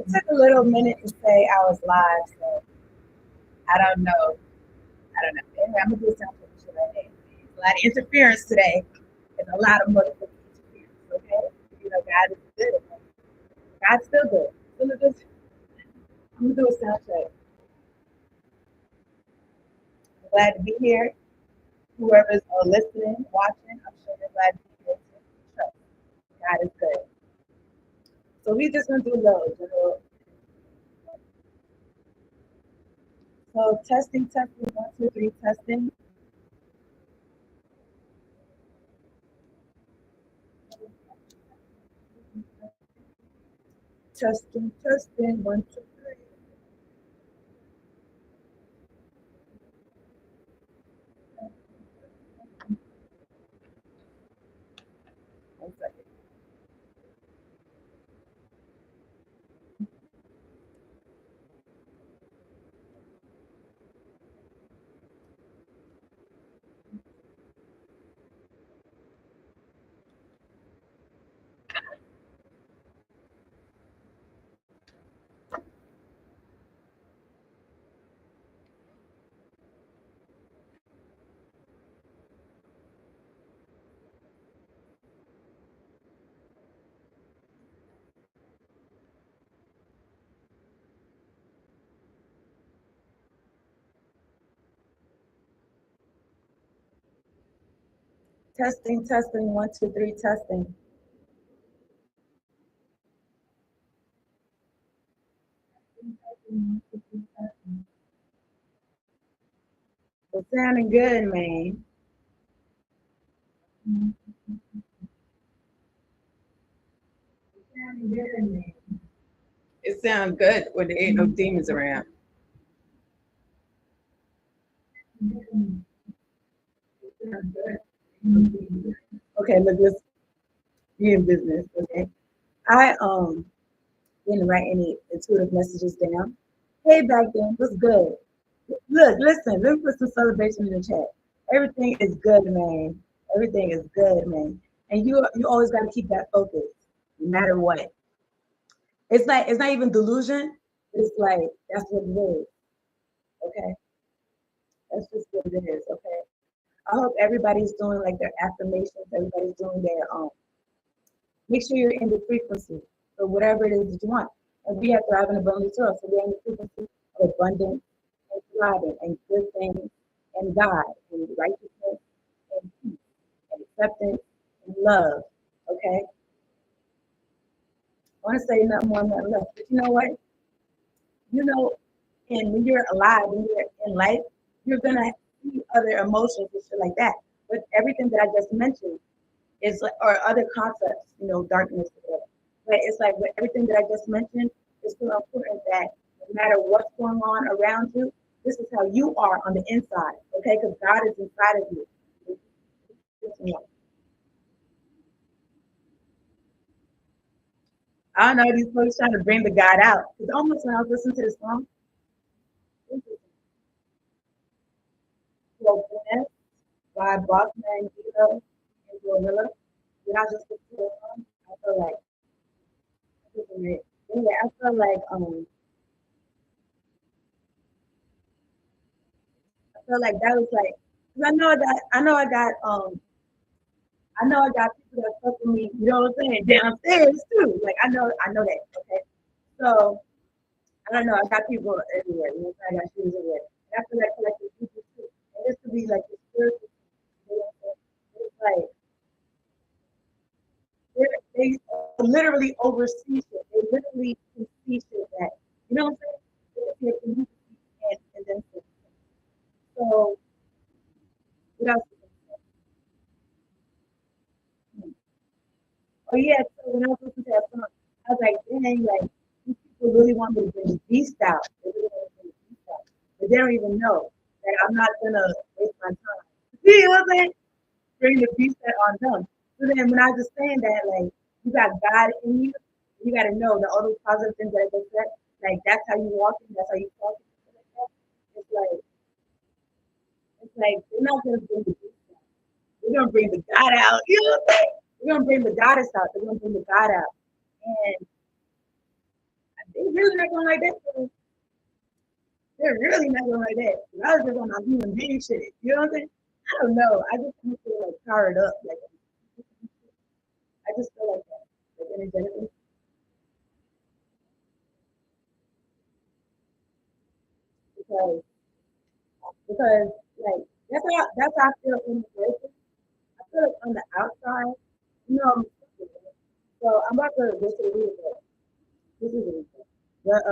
It took a little minute to say I was live, so I don't know. I don't know. Anyway, I'm gonna do something for sure. There's a lot of interference today. There's a lot of multiple interference. Okay, you know, God is good. God's still good. I'm gonna do a sound check. I'm glad to be here. Whoever's listening, watching, I'm sure they're glad to be here too. Trust. God is good. So we just gonna do low, general. So testing, 1, 2, 3, testing. Testing, 1, 2, 3. One second. Testing, 1, 2, 3, testing. It's sounding good, man. It's sounding good, man. It sounds good when there ain't no demons around. Okay, look, let's be in business. Okay, I didn't write any intuitive messages down. Hey, back then, what's good? Look, listen, let me put some celebration in the chat. Everything is good, man. Everything is good, man. And you always got to keep that focus, no matter what. It's not even delusion. It's like that's what it is. Okay, that's just what it is. Okay. I hope everybody's doing like their affirmations. Everybody's doing their Make sure you're in the frequency or whatever it is that you want. And we have thrive and abundance as well. So we're in the frequency of abundance and thriving and good things and God and righteousness and peace and acceptance and love. Okay? I want to say nothing more, nothing less. But you know what? You know, and when you're alive, when you're in life, you're gonna see other emotions and shit like that. But everything that I just mentioned is like, or other concepts, you know, darkness, whatever. But it's like with everything that I just mentioned, it's so important that no matter what's going on around you, this is how you are on the inside, okay? Because God is inside of you. I don't know, these folks trying to bring the God out. It's almost when I was listening to this song, so Finesse by Bossman Guido and Gorilla. When I just listened to the song, I feel like, anyway, I feel like I feel like that was like, cause I know I got people that fuck with me, you know what I'm saying, downstairs too. Like I know that. Okay, so I don't know. I got people everywhere. You know, what I'm saying? I got shoes everywhere. And I feel like collective people too. And this could be like the spiritual. You know what I'm saying? It's like they literally oversee shit. They literally can see shit that you know what I'm saying. They can and then so what else? Oh yeah, so when I was listening to that song, I was like, dang, like these people really want me to bring the beast out. They really want to bring the beast out. But they don't even know that I'm not gonna waste my time. See what I'm saying? Bring the beast out on them. So then when I was just saying that, like, you got God in you, you gotta know that all those positive things that I just said, like that's how you walk, that's how you talk. It's like they're not gonna bring the beast out. We're gonna bring the God out. You know what I'm saying? We're gonna bring the goddess out. We're gonna bring the God out. And They really not gonna like that. They're really not gonna like that. I was just on my human being shit. You know what I'm saying? I don't know. I just feel like powered up. Like I just feel like that. Like energetically. Because because like that's how I feel in the person. I feel like on the outside, you know, so I'm about to go to the real world. This is it. But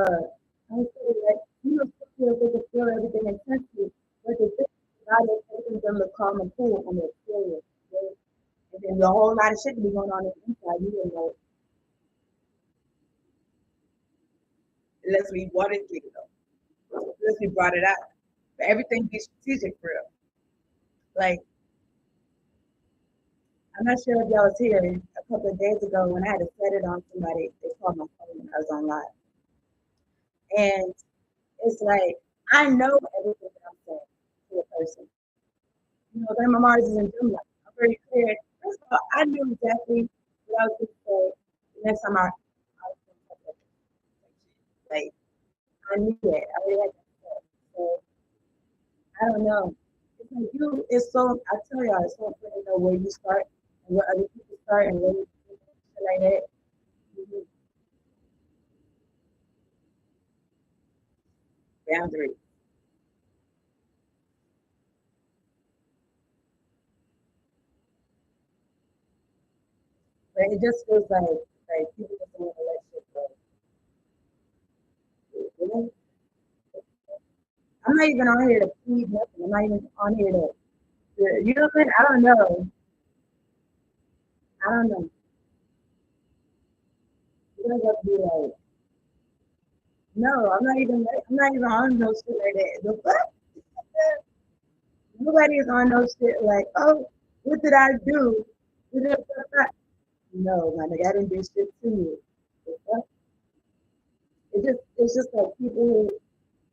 I'm saying like you know, Scorpio, they can feel everything intensely, but the thing about it, everything's them to calm and cool on the exterior. Okay? And then a whole lot of shit be going on in the inside. You didn't know it unless we wanted to, unless we brought it out. But everything be strategic for real. Like I'm not sure if y'all was here a couple of days ago when I had to set it on somebody. They called my phone when I was on live, and it's like I know everything that I'm saying to a person. You know, then my Mars is in Gemini. I'm very clear. First of all, I knew exactly what I was going to say the next time I was going to say that. Like I knew it. I already had that. So I don't know. It's like you. It's so. I tell y'all, it's so important to know where you start and where other people start and where you shit like that. Mhm. Boundaries. But it just feels like people just don't want to let shit go. You know? I'm not even on here to plead nothing. I'm not even on here to you know what I mean? I don't know. I don't know. You're gonna have to be like, no, I'm not even on no shit like that. The fuck? Nobody is on no shit like, oh, what did I do? No, my nigga, I didn't do shit to you. The fuck? It's just like people who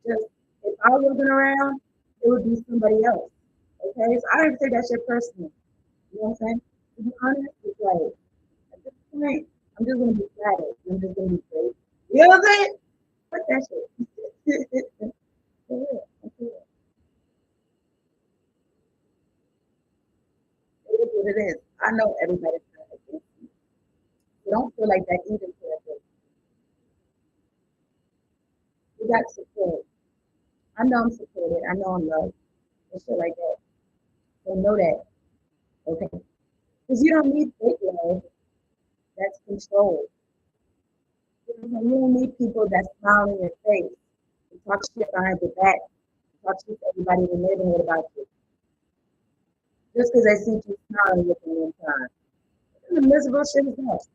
just if I wasn't around, it would be somebody else. Okay? So I don't even take that shit personal. You know what I'm saying? To be honest, it's like at this point, I'm just gonna be flattered. I'm just gonna be great. You know what I'm saying? Fuck that shit. For real. For real. It is what it is. I know everybody's not against me. So don't feel like that either. You got support. I know I'm supported. I know I'm loved. And shit like that. So know that. Okay? Because you don't need fake love. That's control. You don't need people that smile in your face and talk shit behind your back. Talk shit to everybody in the neighborhood about you. Just because they see you smiling with them one time. What the miserable shit is that?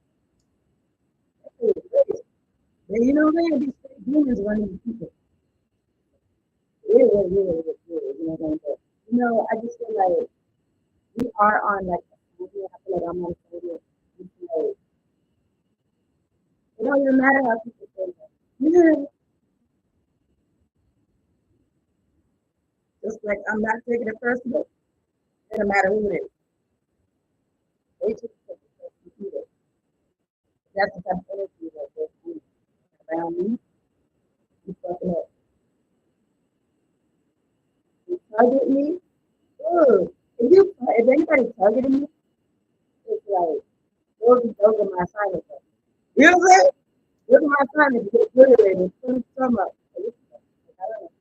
That's really crazy. And you know what I mean? These fake demons running these people. You know what I'm saying? You know, I just feel like we are on like I feel like I'm on radio. Like, it don't even matter how people say that. Yeah, just like I'm not taking it personal. It doesn't matter who it is. They just take it personal. That's the type of energy that they're around me. You fucking up. You target me. Ugh. If anybody targeted me, it's like those are my assignments. You know what I'm saying? Those are my assignments to get obliterated and put some up. I don't know.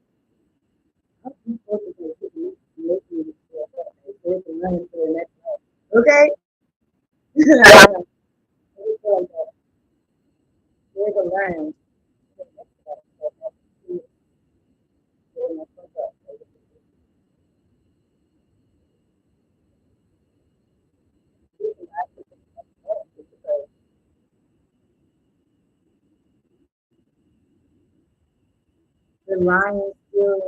How can you focus on people making you feel better? They can run into the next level. Okay? I don't know. I just feel like that. There's a learn. The lion still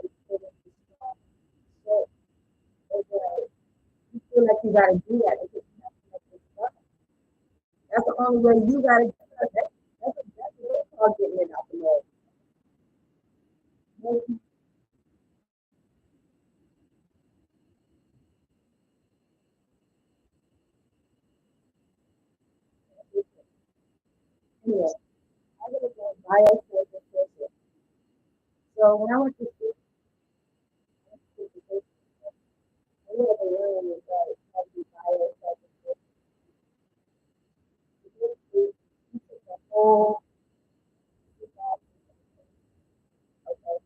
you feel like you gotta do that because you have to make this stuff. That's the only way you gotta get that. That's what they call getting it out the mud. Anyway, I'm gonna go bio So when I went to school, we had to learn that how to be biased, how to the whole okay.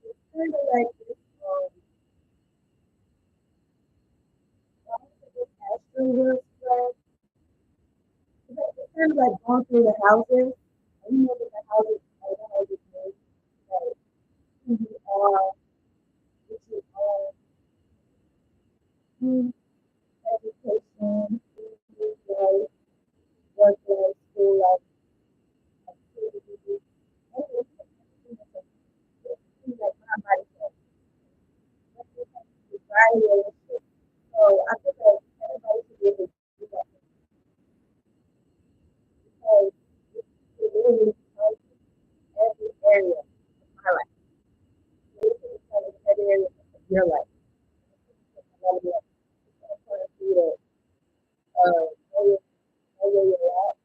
It's kind of like this, astral spread. It's kind of like going through the houses. And you know that the houses made, like who you are, what you are, who, education, who, life, work life, school life, activities, everything like my body says. Evaluation. So I feel like everybody should be able to do that because it really helps every area of my life. It really helps every area of your life. It's going to be to know where you're at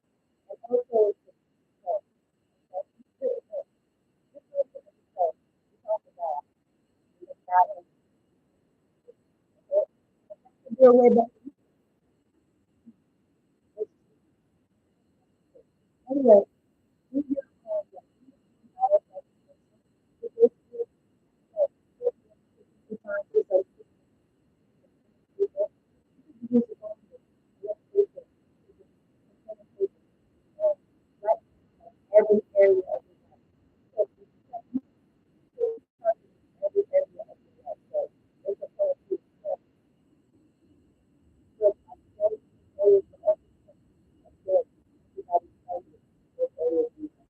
and also to uh, talk about your way back. Anyway, we just every area of your life. Every area of your life. So it's a part of your areas of your everybody tells you what areas you have.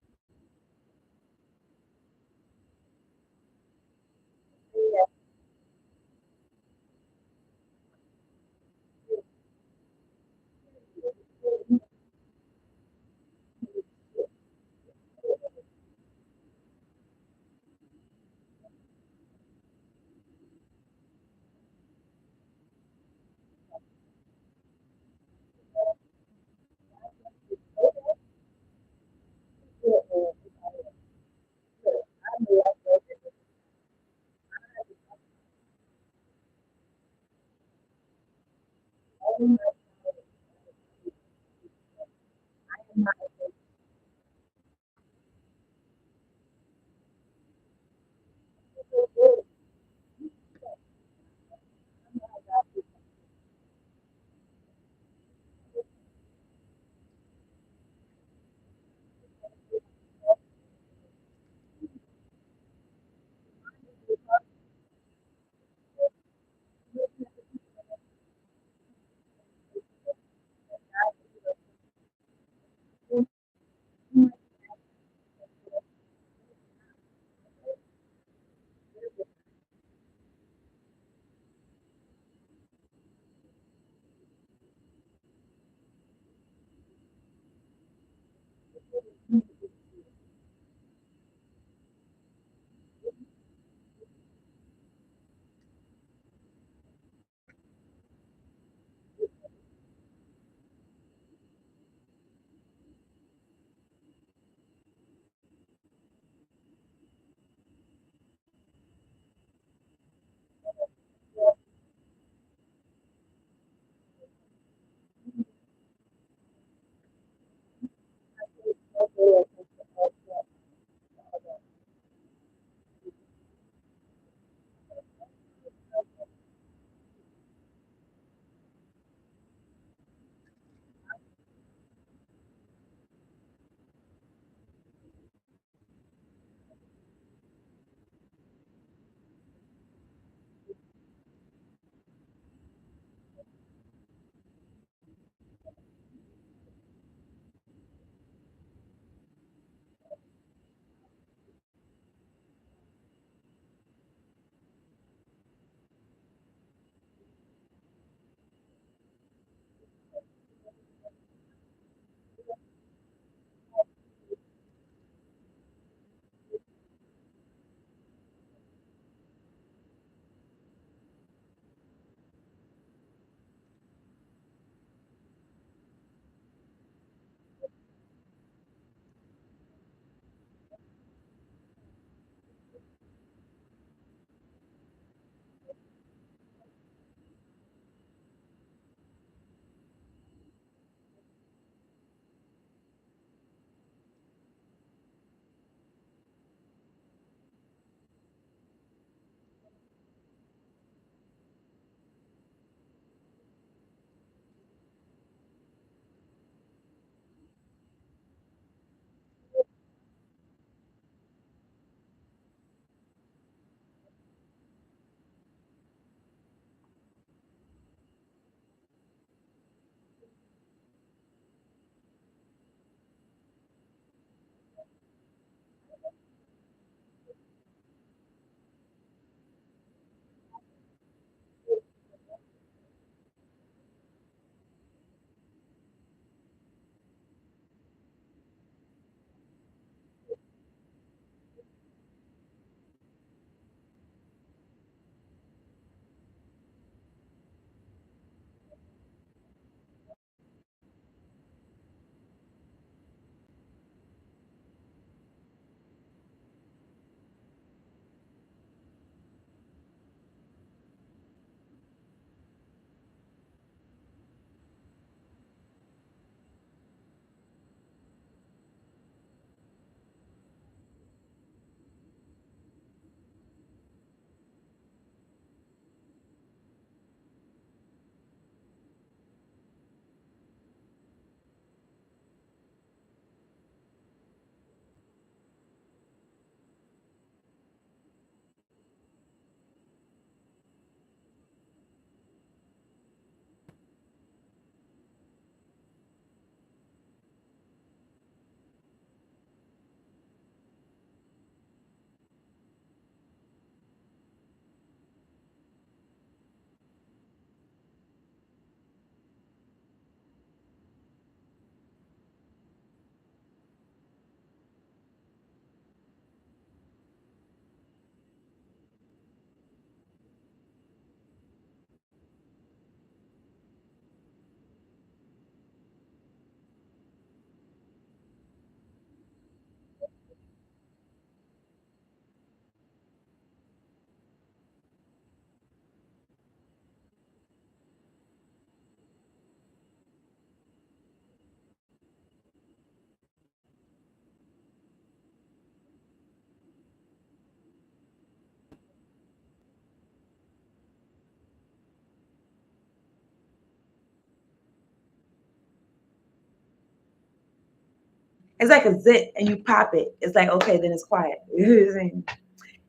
It's like a zit and you pop it. It's like, okay, then it's quiet.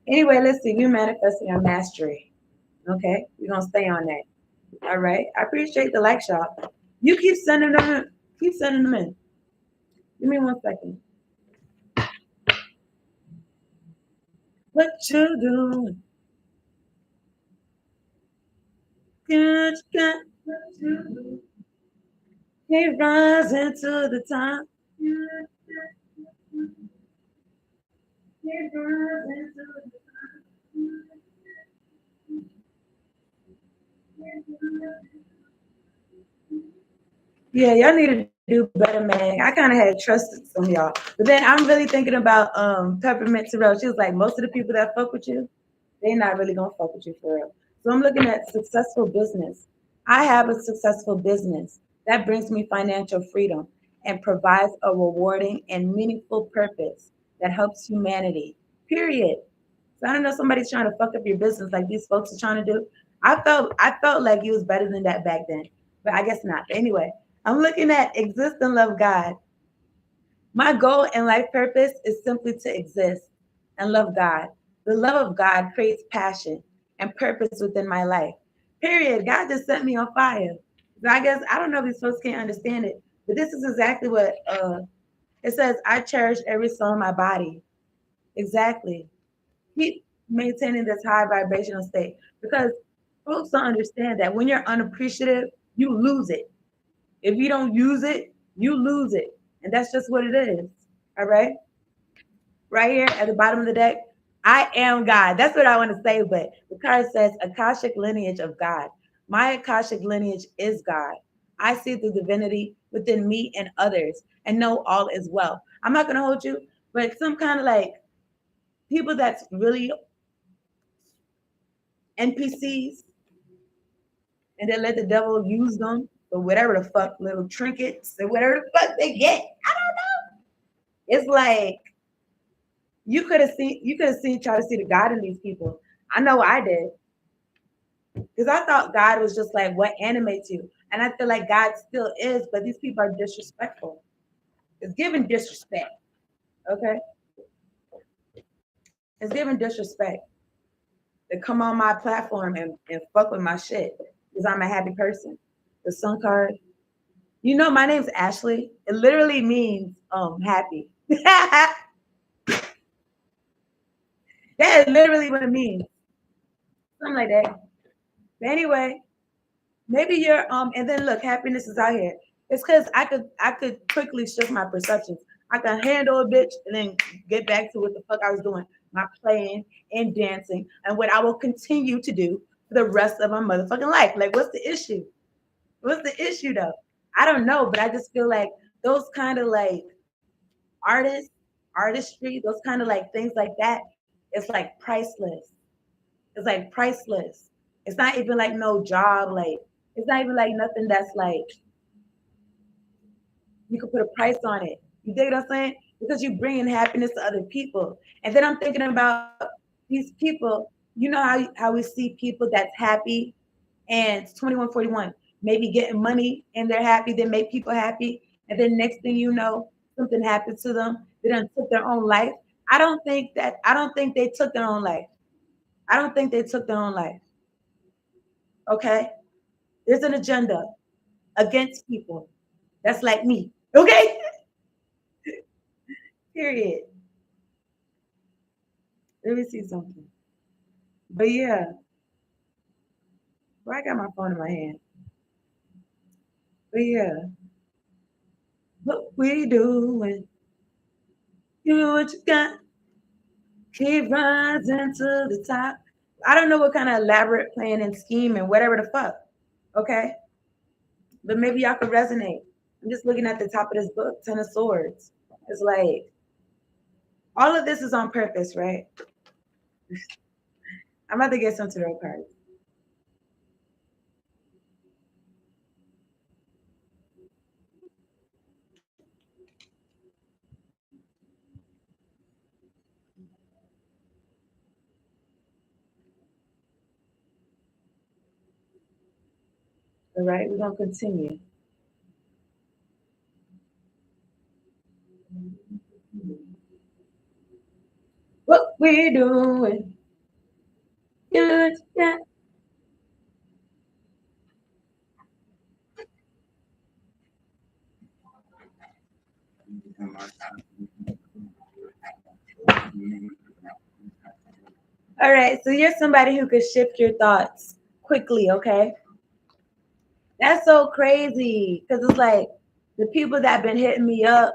Anyway, let's see. We're manifesting our mastery. Okay, we're gonna stay on that. All right. I appreciate the like, y'all. You keep sending them in. Keep sending them in. Give me 1 second. What you doing? Good, good. What you do? Keep rising to the top. Keep rising to the Yeah, y'all need to do better, man. I kind of had trusted some of y'all, but then I'm really thinking about Peppermint Terrell. She was like, most of the people that fuck with you, they're not really gonna fuck with you for real. So I'm looking at successful business. I have a successful business that brings me financial freedom and provides a rewarding and meaningful purpose that helps humanity. Period. So I don't know somebody's trying to fuck up your business like these folks are trying to do. I felt like you was better than that back then, but I guess not. But anyway, I'm looking at exist and love God. My goal and life purpose is simply to exist and love God. The love of God creates passion and purpose within my life. Period. God just set me on fire. So I guess I don't know if these folks can't understand it, but this is exactly what it says. I cherish every cell in my body. Exactly. Keep maintaining this high vibrational state because folks don't understand that when you're unappreciative, you lose it. If you don't use it, you lose it. And that's just what it is. All right. Right here at the bottom of the deck, I am God. That's what I want to say. But the card says Akashic lineage of God. My Akashic lineage is God. I see the divinity within me and others and know all is well. I'm not going to hold you, but some kind of like people that's really NPCs and then let the devil use them for whatever the fuck little trinkets or whatever the fuck they get. I don't know. It's like you could have seen try to see the God in these people. I know I did. Because I thought God was just like what animates you. And I feel like God still is, but these people are disrespectful. It's giving disrespect. Okay? It's giving disrespect. They come on my platform and fuck with my shit. Because I'm a happy person. The sun card. You know, my name's Ashley. It literally means happy. That is literally what it means. Something like that. But anyway, maybe you're and then look, happiness is out here. It's because I could quickly shift my perceptions. I can handle a bitch and then get back to what the fuck I was doing. My playing and dancing and what I will continue to do for the rest of my motherfucking life. Like, what's the issue? What's the issue though? I don't know, but I just feel like those kind of like artists, artistry, those kind of like things like that, it's like priceless. It's like priceless. It's not even like no job. Like it's not even like nothing that's like you could put a price on it. You dig what I'm saying? Because you bringing happiness to other people. And then I'm thinking about these people. You know how we see people that's happy and it's 2141, maybe getting money and they're happy, they make people happy. And then next thing you know, something happened to them. They done took their own life. I don't think they took their own life. I don't think they took their own life. Okay? There's an agenda against people. That's like me. Okay? Period. Let me see something. But yeah, well, I got my phone in my hand. But yeah, what we doing? You know what you got? Keep rising to the top. I don't know what kind of elaborate plan and scheme and whatever the fuck. Okay? But maybe y'all could resonate. I'm just looking at the top of this book, Ten of Swords. It's like all of this is on purpose, right? I'm about to get some tarot cards. All right, we're gonna continue. we doing? Good, yeah. All right, so you're somebody who could shift your thoughts quickly, okay? That's so crazy because it's like the people that been hitting me up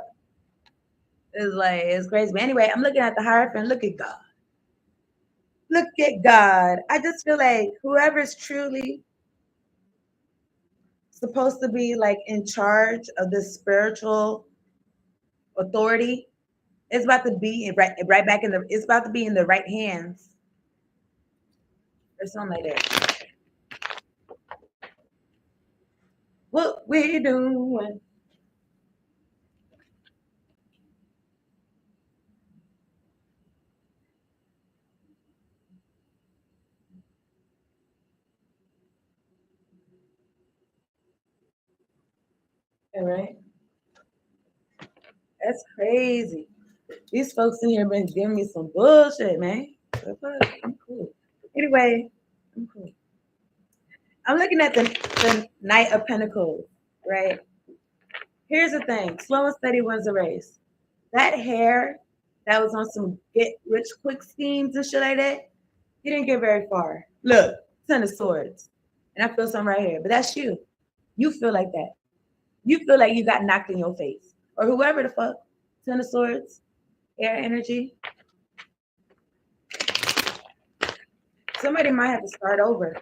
is like it's crazy. But anyway, I'm looking at the Hierophant. Look at God. Look at God. I just feel like whoever's truly supposed to be like in charge of this spiritual authority is about to be right back in the. It's about to be in the right hands or something like that. What we doing? All right, that's crazy. These folks in here been giving me some bullshit, man. I'm cool. Anyway, I'm cool. I'm looking at the Knight of Pentacles, right? Here's the thing: slow and steady wins the race. That hair that was on some get rich quick schemes and shit like that, he didn't get very far. Look, Ten of Swords. And I feel something right here. But that's you. You feel like that. You feel like you got knocked in your face. Or whoever the fuck. Ten of Swords, air energy. Somebody might have to start over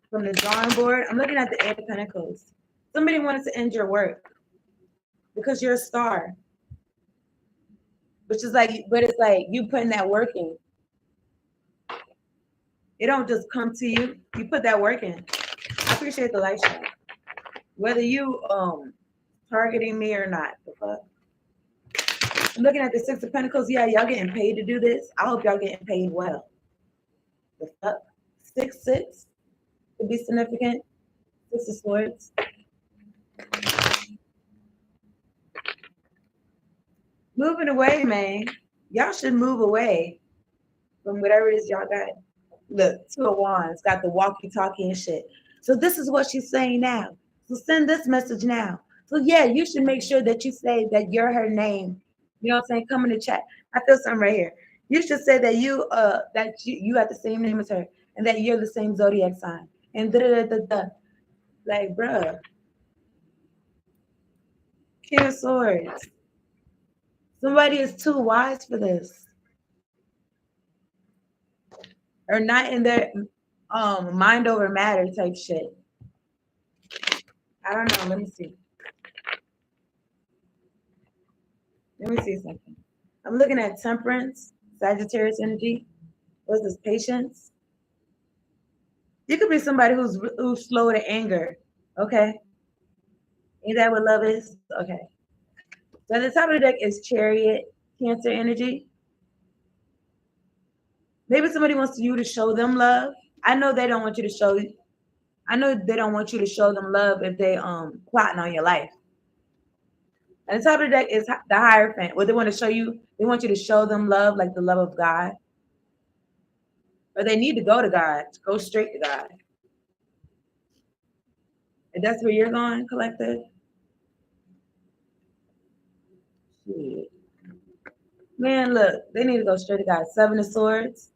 from the drawing board. I'm looking at the Eight of Pentacles. Somebody wanted to end your work because you're a star. Which is like, but it's like you putting that work in. It don't just come to you. You put that work in. I appreciate the light shot. Whether you targeting me or not. The fuck? I'm looking at the Six of Pentacles. Yeah, y'all getting paid to do this. I hope y'all getting paid well. The fuck? 6-6 could be significant. Six of Swords. Moving away, man. Y'all should move away from whatever it is y'all got. Look, Two of Wands got the walkie-talkie and shit. So this is what she's saying now. So send this message now. So yeah, you should make sure that you say that you're her name. You know what I'm saying? Come in the chat. I feel something right here. You should say that you got the same name as her and that you're the same zodiac sign. And da da da da da. Like, bruh, King of Swords. Somebody is too wise for this. Or not in their mind over matter type shit. I don't know. Let me see. Let me see something. I'm looking at Temperance, Sagittarius energy. What's this? Patience. You could be somebody who's slow to anger. Okay. Ain't that what love is? Okay. So at the top of the deck is Chariot, Cancer energy. Maybe somebody wants you to show them love. I know they don't want you to show. I know they don't want you to show them love if they plotting on your life. At the top of the deck is the Hierophant. What they want to show you, they want you to show them love, like the love of God. Or they need to go to God. Go straight to God. And that's where you're going, collective. Shit. Man, look, they need to go straight to God. Seven of Swords.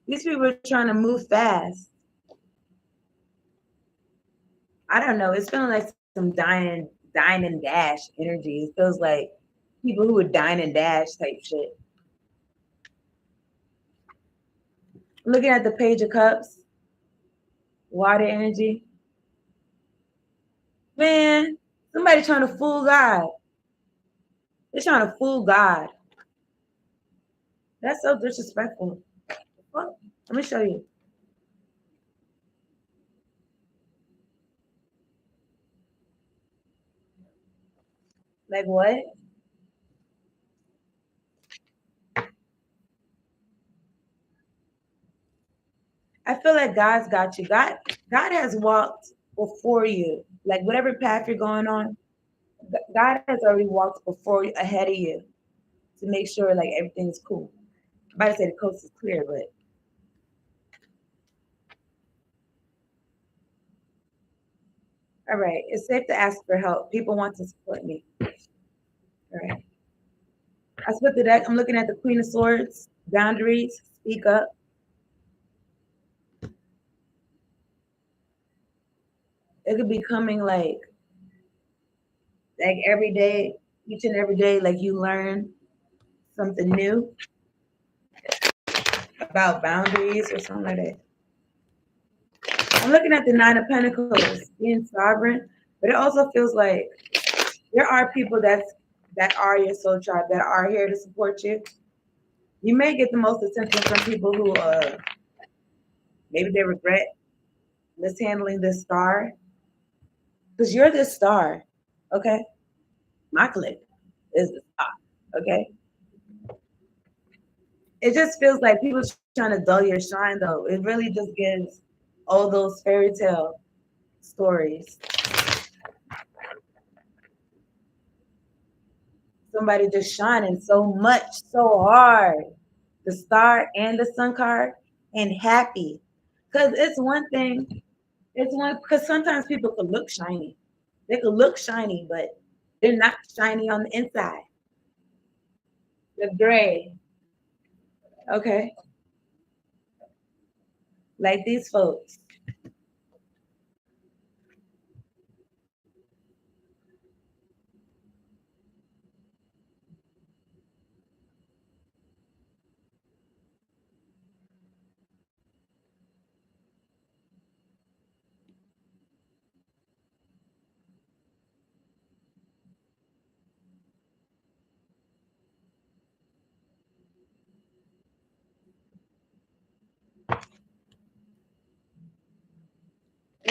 These people are trying to move fast. I don't know. It's feeling like some dine and dash energy. It feels like people who would dine and dash type shit. Looking at the Page of Cups, water energy. Man, somebody trying to fool God. They're trying to fool God. That's so disrespectful. Well, let me show you. Like what? I feel like God's got you. God has walked before you. Like whatever path you're going on, God has already walked before you, ahead of you to make sure like everything's cool. I'm about to say the coast is clear, but all right. It's safe to ask for help. People want to support me. All right. I split the deck. I'm looking at the Queen of Swords. Boundaries. Speak up. It could be coming like every day, each and every day, like you learn something new about boundaries or something like that. I'm looking at the Nine of Pentacles, being sovereign, but it also feels like there are people that are your soul tribe that are here to support you. You may get the most attention from people who maybe they regret mishandling this star because you're this star. Okay, my click is the star. Okay, it just feels like people trying to dull your shine though. It really just gives all those fairy tale stories. Somebody just shining so much, so hard. The star and the sun card and happy. Because it's one thing, it's one because sometimes people could look shiny. They could look shiny, but they're not shiny on the inside. The gray. Okay. Like these folks.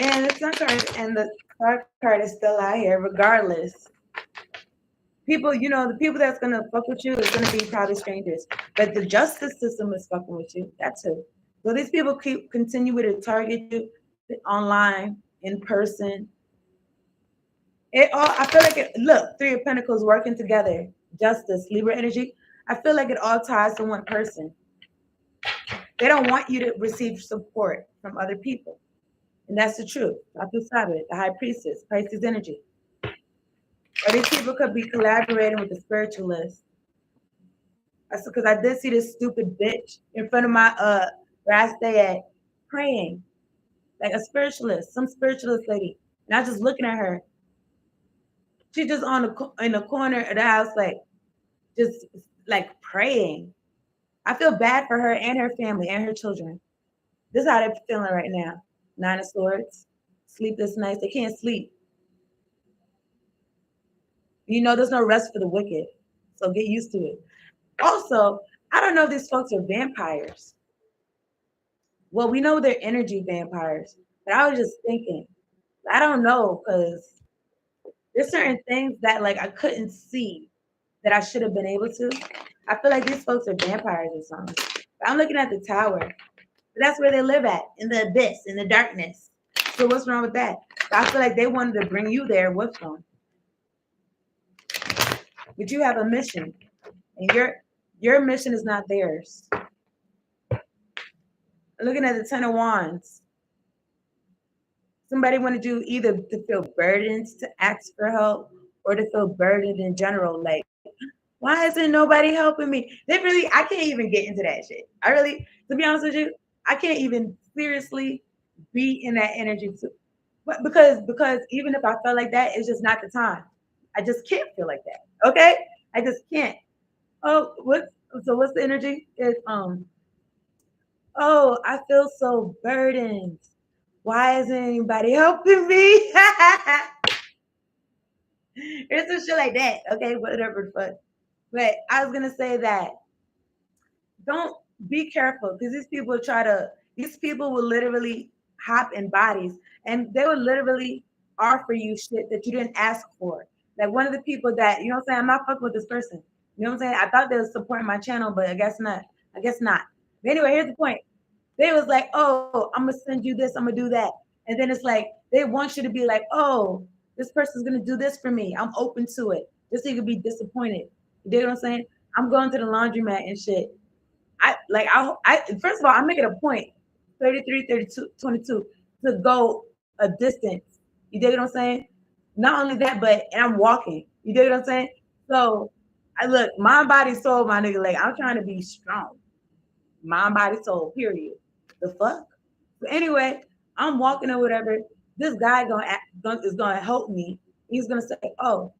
And the sun card and the star card is still out here, regardless. People, the people that's gonna fuck with you is gonna be probably strangers. But the justice system is fucking with you. That's who. So these people continue to target you online, in person. It all I feel like it look, Three of Pentacles working together, justice, Libra energy. I feel like it all ties to one person. They don't want you to receive support from other people. And that's the truth. Dr. Sabbath, the high priestess, Pisces energy. Or these people could be collaborating with the spiritualist. That's because I did see this stupid bitch in front of my where I stay at praying. Like a spiritualist, some spiritualist lady. And I was just looking at her. She just in the corner of the house, like just like praying. I feel bad for her and her family and her children. This is how they're feeling right now. Nine of Swords, sleepless nights. They can't sleep. There's no rest for the wicked. So get used to it. Also, I don't know if these folks are vampires. Well, we know they're energy vampires, but I was just thinking, I don't know, because there's certain things that like I couldn't see that I should have been able to. I feel like these folks are vampires or something. But I'm looking at the tower. But that's where they live at, in the abyss, in the darkness. So what's wrong with that? I feel like they wanted to bring you there with them. But you have a mission. And your mission is not theirs. Looking at the Ten of Wands. Somebody wanted you either to feel burdened to ask for help or to feel burdened in general. Like, why isn't nobody helping me? I can't even get into that shit. To be honest with you, I can't even seriously be in that energy too. But because even if I felt like that, it's just not the time. I just can't feel like that. Okay? I just can't. Oh, what's the energy? It's oh, I feel so burdened. Why isn't anybody helping me? There's some shit like that. Okay, whatever. But I was gonna say that don't be careful because these people will literally hop in bodies and they will literally offer you shit that you didn't ask for. Like one of the people that, what I'm saying, I'm not fucking with this person. You know what I'm saying? I thought they were supporting my channel, but I guess not. I guess not. But anyway, here's the point. They was like, oh, I'm gonna send you this, I'm gonna do that. And then it's like they want you to be like, oh, this person's gonna do this for me. I'm open to it. Just so you can be disappointed. You dig what I'm saying? I'm going to the laundromat and shit. I first of all, I make it a point, 33, 32, 22, to go a distance. You dig what I'm saying? Not only that, but and I'm walking. You dig what I'm saying? So I look, mind, body, soul, my nigga. Like I'm trying to be strong. Mind, body, soul, period. The fuck? But anyway, I'm walking or whatever. This guy is gonna help me. He's gonna say, "Oh,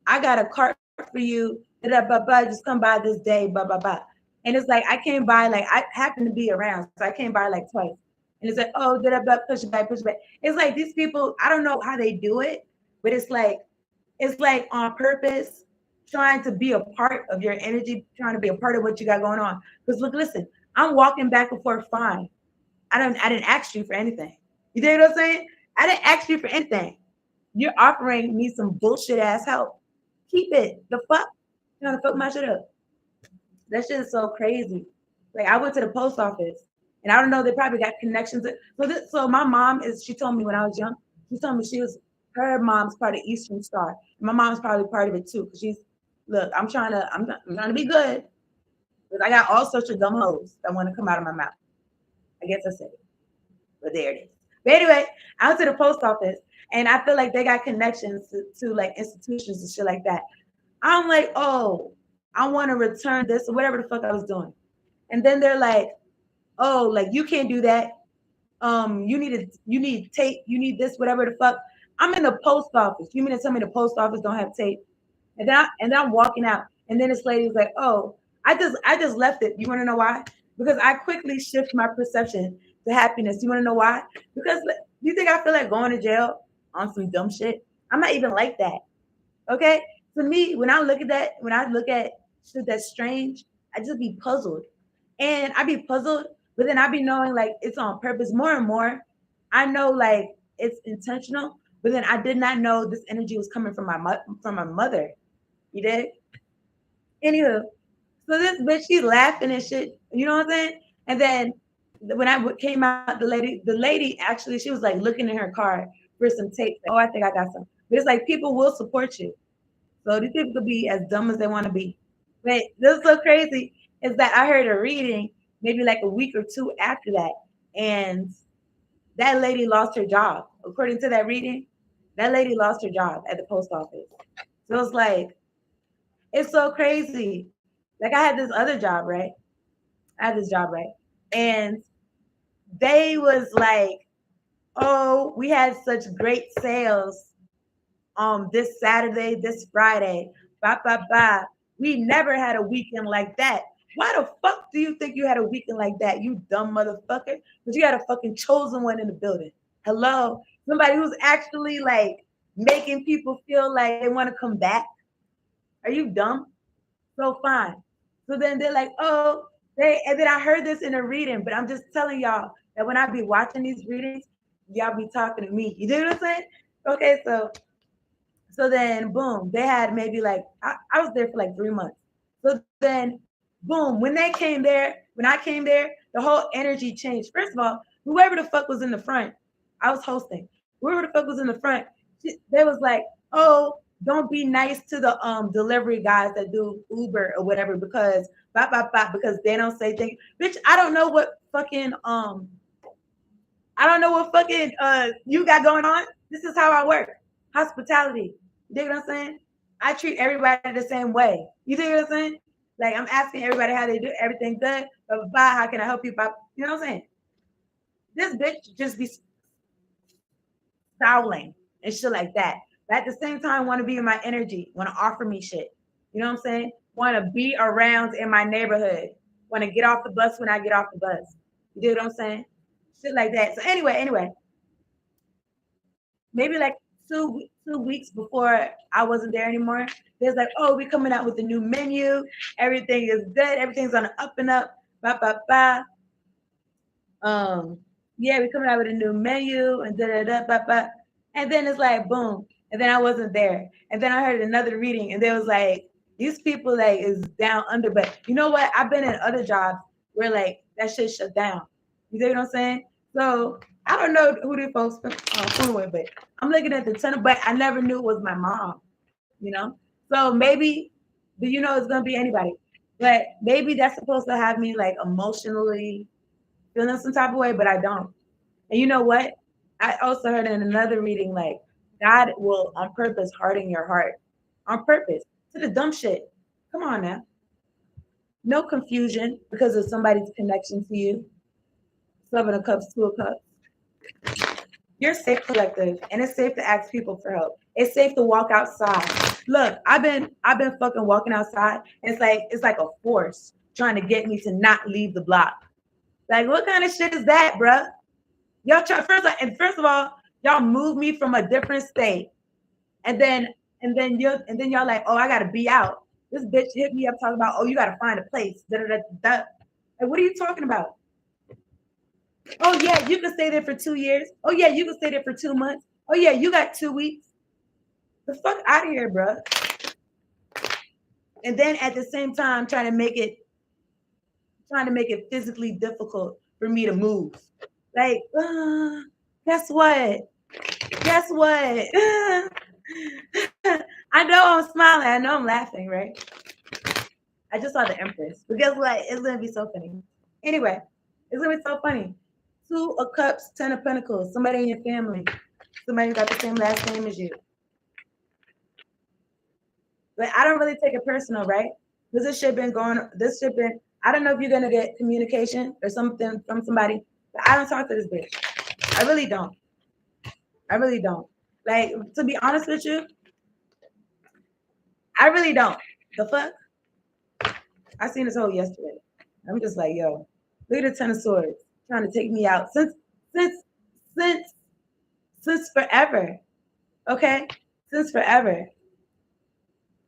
I got a cart for you. Da, da, blah, blah, just come by this day, blah blah blah." And it's like I came by, like I happened to be around, so I came by like twice. And it's like, "Oh, da, da, blah, push it back, push it back." It's like these people. I don't know how they do it, but it's like on purpose, trying to be a part of your energy, trying to be a part of what you got going on. Because look, listen, I'm walking back and forth fine. I didn't ask you for anything. You know what I'm saying? I didn't ask you for anything. You're offering me some bullshit ass help. Keep it. The fuck? You know to fuck my shit up. That shit is so crazy. Like I went to the post office and I don't know, they probably got connections. So my mom she told me when I was young, she told me her mom's part of Eastern Star. And my mom's probably part of it too. Cause look, I'm trying to be good. Because I got all sorts of dumb hoes that want to come out of my mouth. I guess I said it. But there it is. But anyway, I went to the post office and I feel like they got connections to like institutions and shit like that. I'm like, oh, I want to return this or whatever the fuck I was doing. And then they're like, oh, like you can't do that. You need tape, you need this, whatever the fuck. I'm in the post office. You mean to tell me the post office don't have tape? And then I'm walking out. And then this lady was like, oh, I just left it. You want to know why? Because I quickly shift my perception to happiness. You want to know why? Because you think I feel like going to jail on some dumb shit? I'm not even like that. Okay? To me, when I look at shit that's strange, I just be puzzled. And I be puzzled, but then I be knowing like it's on purpose more and more. I know like it's intentional, but then I did not know this energy was coming from my mother. You did? Anywho, so this bitch, she's laughing and shit. You know what I'm saying? And then when I came out, the lady actually, she was like looking in her car for some tape. Oh, I think I got some. But it's like people will support you. So these people could be as dumb as they want to be. But this is so crazy is that I heard a reading maybe like a week or two after that. And that lady lost her job. According to that reading, that lady lost her job at the post office. So it's like, it's so crazy. Like I had this other job, right? I had this job, right? And they was like, oh, we had such great sales this Saturday, this Friday, blah, blah, blah. We never had a weekend like that. Why the fuck do you think you had a weekend like that, you dumb motherfucker? Because you had a fucking chosen one in the building. Hello? Somebody who's actually like making people feel like they want to come back. Are you dumb? So fine. So then they're like, oh, and then I heard this in a reading, but I'm just telling y'all that when I be watching these readings, y'all be talking to me. You know what I'm saying? Okay, so then boom, they had maybe like I was there for like 3 months. So then boom, when I came there, the whole energy changed. First of all, whoever the fuck was in the front, I was hosting. Whoever the fuck was in the front, they was like, oh, don't be nice to the delivery guys that do Uber or whatever because blah blah blah because they don't say things. Bitch, I don't know what fucking you got going on. This is how I work. Hospitality. You dig what I'm saying? I treat everybody the same way. You dig what I'm saying? Like I'm asking everybody how they do everything good, blah blah blah. How can I help you? You know what I'm saying? This bitch just be scowling and shit like that. But at the same time, want to be in my energy, want to offer me shit. You know what I'm saying? Want to be around in my neighborhood. Want to get off the bus when I get off the bus. You dig what I'm saying? Shit like that. So anyway, maybe like two weeks before I wasn't there anymore, there's like, oh, we're coming out with a new menu. Everything is good. Everything's on the up and up. Blah blah blah. Yeah, we're coming out with a new menu and da da da blah blah. And then it's like boom. And then I wasn't there. And then I heard another reading, and there was like these people like is down under. But you know what? I've been in other jobs where like that shit shut down. You see what I'm saying? So I don't know who these folks fooling with, but I'm looking at the tunnel, but I never knew it was my mom, you know? So maybe, do you know it's gonna be anybody? But maybe that's supposed to have me like emotionally feeling some type of way, but I don't. And you know what? I also heard in another reading, like God will on purpose harden your heart. On purpose. To the dumb shit. Come on now. No confusion because of somebody's connection to you. 7 of Cups, 2 of Cups. You're safe collective, and it's safe to ask people for help. It's safe to walk outside. Look, I've been fucking walking outside. It's like a force trying to get me to not leave the block. Like, what kind of shit is that, bruh? Y'all try first of all, y'all move me from a different state, and then y'all like, oh, I gotta be out. This bitch hit me up talking about, oh, you gotta find a place. Da, da, da, da. Like, what are you talking about? Oh yeah, you can stay there for 2 years. Oh yeah, you can stay there for 2 months. Oh yeah, you got 2 weeks. The fuck out of here, bro. And then at the same time, trying to make it physically difficult for me to move. Like, guess what? Guess what? I know I'm smiling. I know I'm laughing, right? I just saw the Empress. But guess what? It's gonna be so funny. Anyway, it's gonna be so funny. 2 of Cups, 10 of Pentacles. Somebody in your family. Somebody who got the same last name as you. But I don't really take it personal, right? Because I don't know if you're gonna get communication or something from somebody, but I don't talk to this bitch. I really don't. I really don't. Like, to be honest with you, I really don't. The fuck? I seen this whole yesterday. I'm just like, yo, look at the 10 of Swords trying to take me out since since since forever. Okay? Since forever.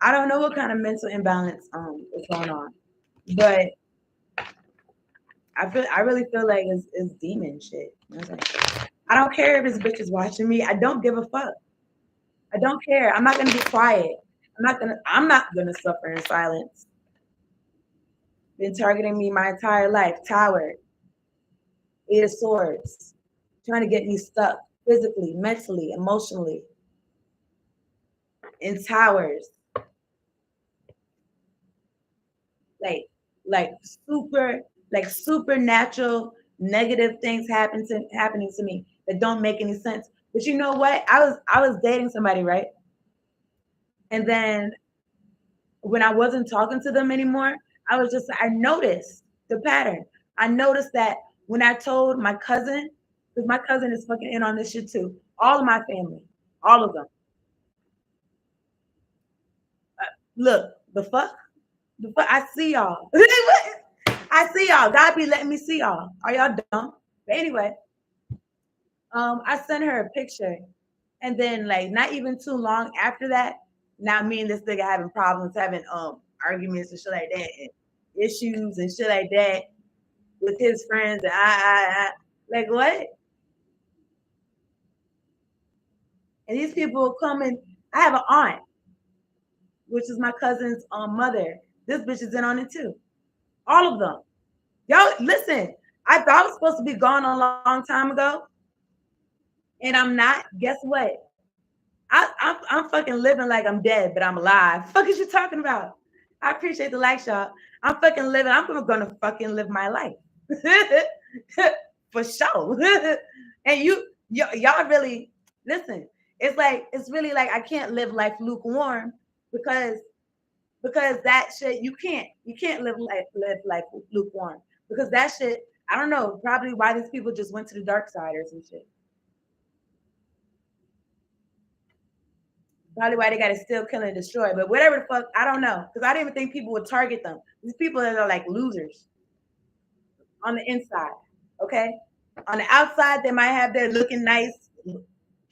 I don't know what kind of mental imbalance is going on. But I really feel like it's demon shit. You know what I'm saying? I don't care if this bitch is watching me. I don't give a fuck. I don't care. I'm not gonna be quiet. I'm not gonna suffer in silence. Been targeting me my entire life. Tower, 8 of Swords, trying to get me stuck physically, mentally, emotionally. In towers. Like supernatural negative things happening to me that don't make any sense. But you know what? I was dating somebody, right? And then when I wasn't talking to them anymore, I noticed the pattern. I noticed that when I told my cousin, because my cousin is fucking in on this shit too, all of my family, all of them. Look, the fuck, I see y'all. I see y'all. God be letting me see y'all. Are y'all dumb? But anyway, I sent her a picture, and then like not even too long after that, now me and this nigga having problems, having arguments and shit like that, and issues and shit like that with his friends. And I like what? And these people coming. I have an aunt, which is my cousin's mother. This bitch is in on it too. All of them. Y'all listen. I thought I was supposed to be gone a long time ago, and I'm not. Guess what? I'm fucking living like I'm dead, but I'm alive. Fuck is you talking about? I appreciate the likes, y'all. I'm fucking living. I'm gonna fucking live my life for sure. And y'all really listen. It's really like I can't live life lukewarm because that shit you can't live life lukewarm because that shit I don't know probably why these people just went to the dark side or some shit. Probably why they got to steal, kill, and destroy. But whatever the fuck, I don't know. Because I didn't even think people would target them. These people that are like losers on the inside. Okay? On the outside, they might have their looking nice,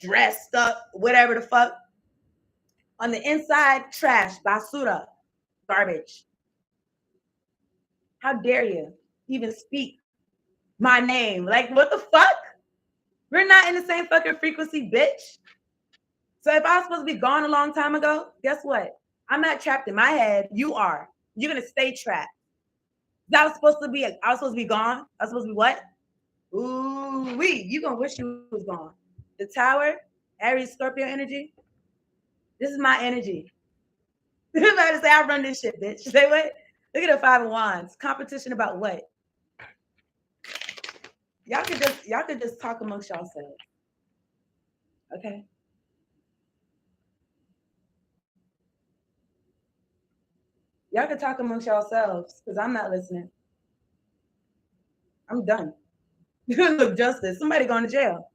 dressed up, whatever the fuck. On the inside, trash, basura, garbage. How dare you even speak my name? Like, what the fuck? We're not in the same fucking frequency, bitch. So if I was supposed to be gone a long time ago, guess what? I'm not trapped in my head. You are. You're gonna stay trapped. I was supposed to be gone. I was supposed to be what? Ooh, you gonna wish you was gone. The Tower, Aries, Scorpio energy. This is my energy. I'm about to say I run this shit, bitch. Say what? Look at the Five of Wands. Competition about what? Y'all could just talk amongst yourselves. Okay. Y'all could talk amongst yourselves because I'm not listening. I'm done. Look, justice. Somebody going to jail.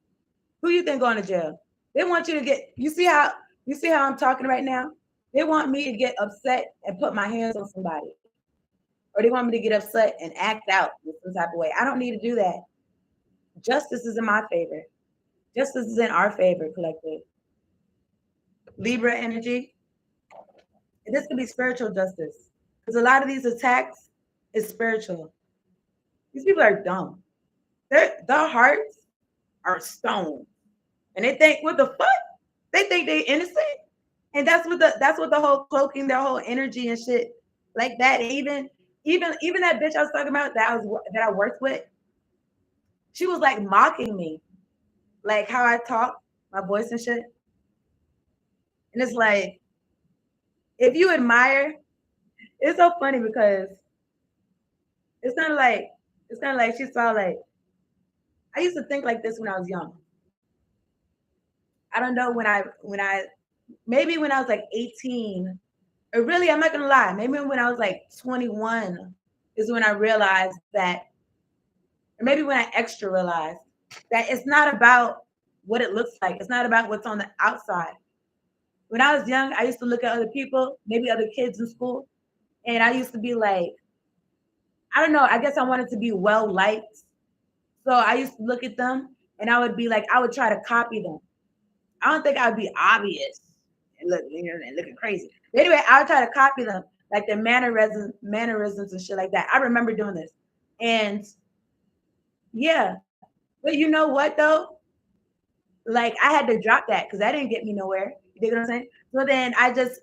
Who you think going to jail? They want you to get. You see how I'm talking right now. They want me to get upset and put my hands on somebody, or they want me to get upset and act out in some type of way. I don't need to do that. Justice is in my favor. Justice is in our favor, collective. Libra energy. And this could be spiritual justice because a lot of these attacks is spiritual. These people are dumb. Their hearts are stone, and they think, "What the fuck?" They think they innocent, and that's what the whole cloaking, their whole energy and shit like that. Even that bitch I was talking about that I worked with, she was like mocking me, like how I talk, my voice and shit. And it's like if you admire, it's so funny because it's kind of like she saw like I used to think like this when I was young. I don't know when I maybe when I was like 18, or really I'm not gonna lie, maybe when I was like 21 is when I realized that, or maybe when I extra realized that it's not about what it looks like. It's not about what's on the outside. When I was young, I used to look at other people, maybe other kids in school, and I used to be like, I don't know, I guess I wanted to be well liked. So I used to look at them and I would be like, I would try to copy them. I don't think I would be obvious and looking crazy. But anyway, I would try to copy them, like their mannerisms and shit like that. I remember doing this. And yeah, but you know what though? Like I had to drop that because that didn't get me nowhere. You dig what I'm saying? So then I just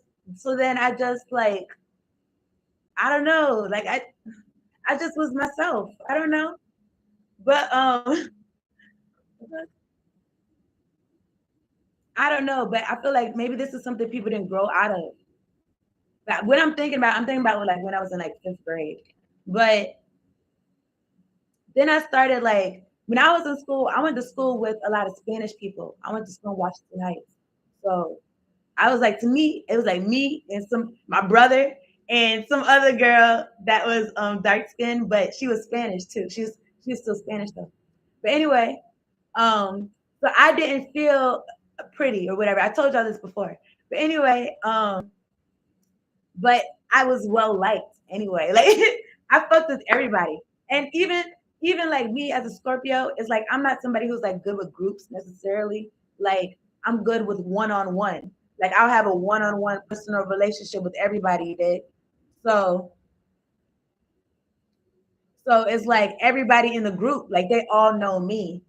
like I don't know. Like I just was myself. I don't know. But I don't know. But I feel like maybe this is something people didn't grow out of. Like, what I'm thinking about like when I was in like fifth grade. But then I started like when I was in school, I went to school with a lot of Spanish people. I went to school in Washington Heights. So I was like, to me, it was like me and my brother and some other girl that was dark skinned, but she was Spanish too. She was still Spanish though. But anyway, so I didn't feel pretty or whatever. I told y'all this before. But anyway, but I was well liked anyway. Like I fucked with everybody. And even like me as a Scorpio, it's like I'm not somebody who's like good with groups necessarily. Like I'm good with one-on-one. Like I'll have a one-on-one personal relationship with everybody that so so it's like everybody in the group, like they all know me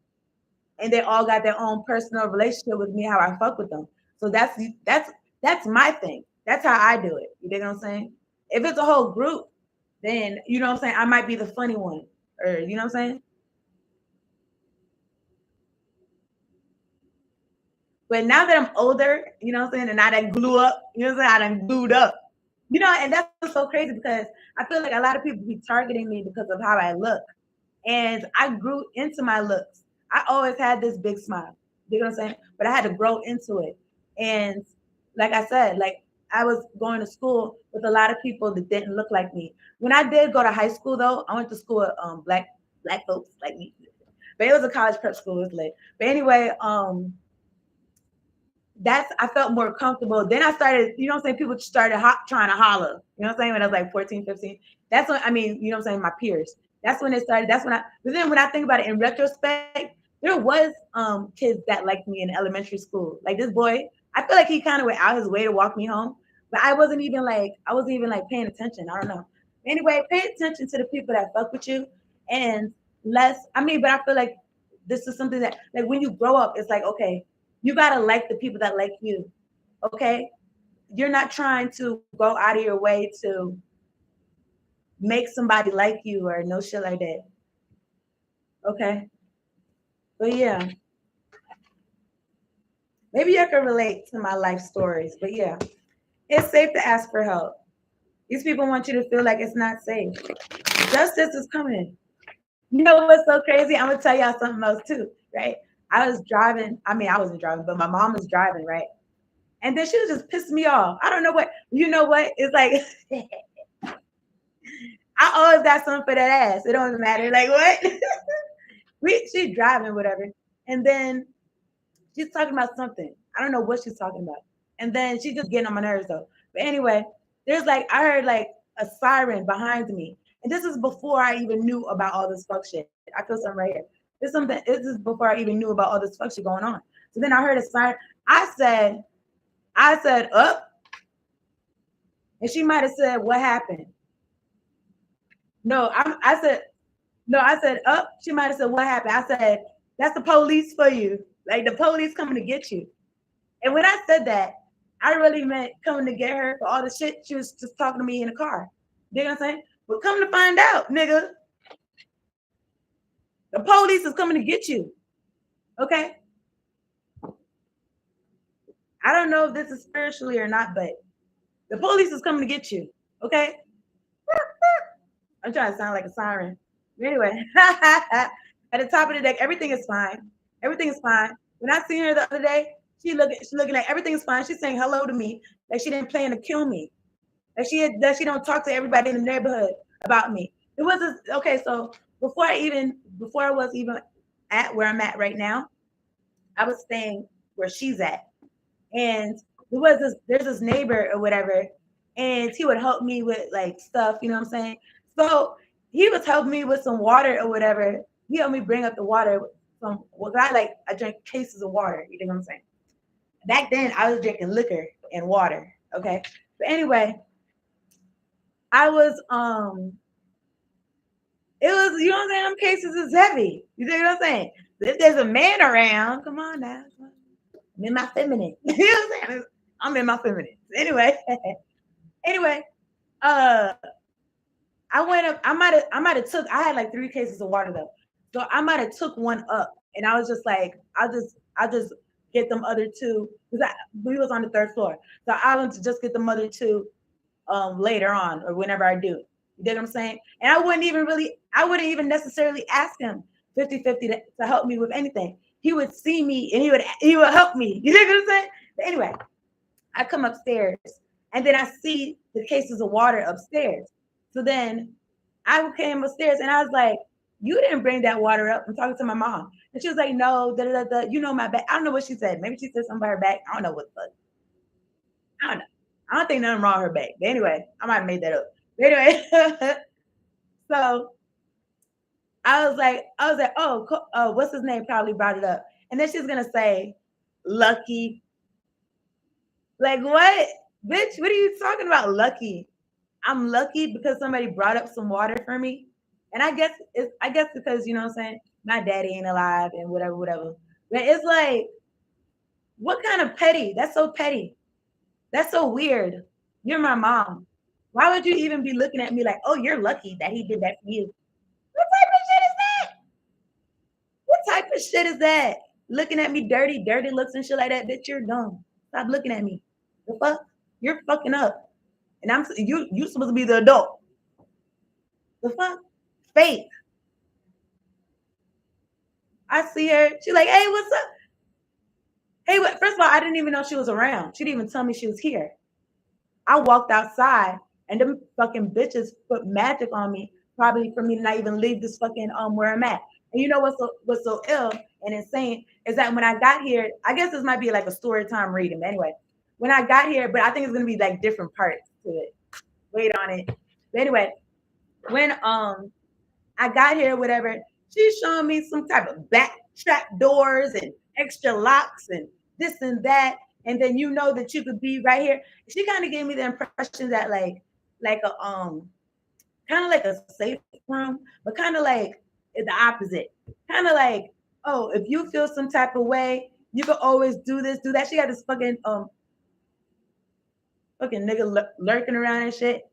and they all got their own personal relationship with me, how I fuck with them. So that's my thing. That's how I do it. You dig what I'm saying? If it's a whole group, then you know what I'm saying, I might be the funny one. Or you know what I'm saying? But now that I'm older, you know what I'm saying, and I done glue up, you know what I'm saying? I done glued up. You know, and that's what's so crazy because I feel like a lot of people be targeting me because of how I look. And I grew into my looks. I always had this big smile. You know what I'm saying? But I had to grow into it. And like I said, like I was going to school with a lot of people that didn't look like me. When I did go to high school though, I went to school with black folks like me. But it was a college prep school, it was lit. But anyway, that's I felt more comfortable. Then I started, you know what I'm saying? People started trying to holler. You know what I'm saying? When I was like 14, 15. That's when I mean, you know what I'm saying, my peers. That's when it started. That's when but then when I think about it in retrospect, there was kids that liked me in elementary school. Like this boy, I feel like he kind of went out his way to walk me home. But I wasn't even like paying attention. I don't know. Anyway, pay attention to the people that fuck with you and but I feel like this is something that like when you grow up, it's like, okay, you gotta like the people that like you. Okay. You're not trying to go out of your way to make somebody like you or no shit like that. Okay. But yeah, maybe I can relate to my life stories. But yeah, it's safe to ask for help. These people want you to feel like it's not safe. Justice is coming. You know what's so crazy? I'm gonna tell y'all something else too, right? I was driving. I mean, I wasn't driving, but my mom was driving, right? And then she was just pissing me off. I don't know what. You know what? It's like I always got something for that ass. It don't even matter. Like what? She's driving, whatever. And then she's talking about something. I don't know what she's talking about. And then she's just getting on my nerves though. But anyway, there's like I heard like a siren behind me. And this is before I even knew about all this fuck shit. I feel something right here. This is before I even knew about all this fuck shit going on. So then I heard a siren. I said, up. And she might have said, what happened? No, I said, no, I said, up. She might have said, what happened? I said, that's the police for you. Like the police coming to get you. And when I said that, I really meant coming to get her for all the shit she was just talking to me in the car. You know what I'm saying? But come to find out, nigga, the police is coming to get you. Okay? I don't know if this is spiritually or not, but the police is coming to get you. Okay? I'm trying to sound like a siren. Anyway, at the top of the deck, everything is fine. Everything is fine. When I seen her the other day, she's looking like everything's fine. She's saying hello to me, like she didn't plan to kill me. That she don't talk to everybody in the neighborhood about me. It was okay. So before I was even at where I'm at right now, I was staying where she's at, and there's this neighbor or whatever, and he would help me with like stuff. You know what I'm saying? So he was helping me with some water or whatever. He helped me bring up the water. I drink cases of water. You know what I'm saying? Back then, I was drinking liquor and water. Okay, but anyway, I was it was, you know what I'm saying? Them cases is heavy. You know what I'm saying? If there's a man around, come on now. I'm in my feminine. You know what I'm saying? I'm in my feminine. Anyway, anyway, uh, I went up. I might have took. I had like 3 cases of water though, so I might have took one up, and I was just like, I'll just get them other two because we was on the 3rd floor, so I want to just get them other two later on or whenever I do. You get what I'm saying? And I wouldn't even necessarily ask him 50-50 to help me with anything. He would see me and he would help me. You know what I'm saying? But anyway, I come upstairs and then I see the cases of water upstairs. So then I came upstairs and I was like, you didn't bring that water up. I'm talking to my mom. And she was like, no, da, da, da, you know my back. I don't know what she said. Maybe she said something about her back. I don't know what the fuck. I don't know. I don't think nothing wrong with her back. But anyway, I might have made that up. But anyway, so I was like, oh, what's his name? Probably brought it up. And then she's gonna say, Lucky. Like what? Bitch, what are you talking about? Lucky. I'm lucky because somebody brought up some water for me. And I guess because you know what I'm saying, my daddy ain't alive and whatever, whatever. But it's like, what kind of petty? That's so petty. That's so weird. You're my mom. Why would you even be looking at me like, oh, you're lucky that he did that for you? What type of shit is that? What type of shit is that? Looking at me dirty looks and shit like that. Bitch, you're dumb. Stop looking at me. The fuck? You're fucking up. And you supposed to be the adult. The fuck? Faith. I see her. She's like, hey, what's up? Hey, what? First of all, I didn't even know she was around. She didn't even tell me she was here. I walked outside and them fucking bitches put magic on me, probably for me to not even leave this fucking where I'm at. And you know what's so ill and insane is that when I got here, I guess this might be like a story time reading. But anyway, when I got here, but I think it's gonna be like different parts to it. Wait on it. But anyway, when I got here, whatever, she's showing me some type of back trap doors and extra locks and this and that. And then you know that you could be right here. She kind of gave me the impression that like a kind of like a safe room, but kind of like the opposite. Kind of like, oh, if you feel some type of way, you can always do this, do that. She got this fucking nigga lurking around and shit,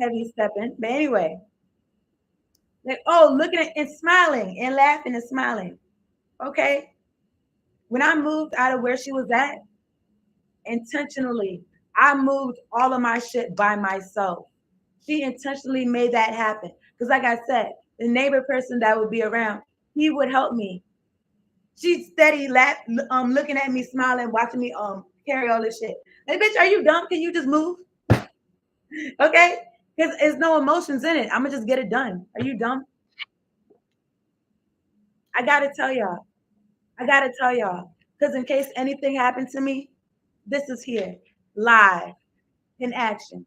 heavy stepping. But anyway, Like, oh, looking at and smiling and laughing and smiling. Okay. When I moved out of where she was at, intentionally, I moved all of my shit by myself. She intentionally made that happen. Because, like I said, the neighbor person that would be around, he would help me. She'd steady looking at me, smiling, watching me carry all this shit. Like, bitch, are you dumb? Can you just move? Okay? Because there's no emotions in it. I'm gonna just get it done. Are you dumb? I gotta tell y'all. I gotta tell y'all. Because in case anything happened to me, this is here, live, in action.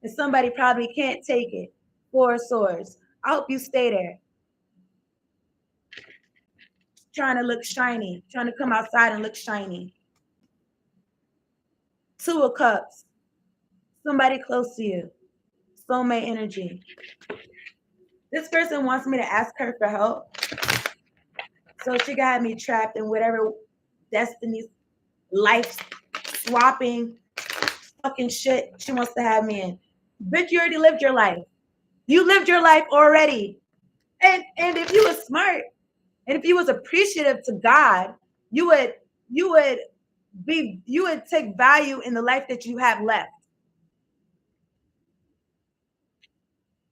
And somebody probably can't take it. Four swords. I hope you stay there. Trying to look shiny, trying to come outside and look shiny. Two of cups. Somebody close to you. Soulmate energy. This person wants me to ask her for help. So she got me trapped in whatever destiny's life swapping fucking shit she wants to have me in. Bitch, you already lived your life. You lived your life already. And if you was smart and if you was appreciative to God, you would take value in the life that you have left.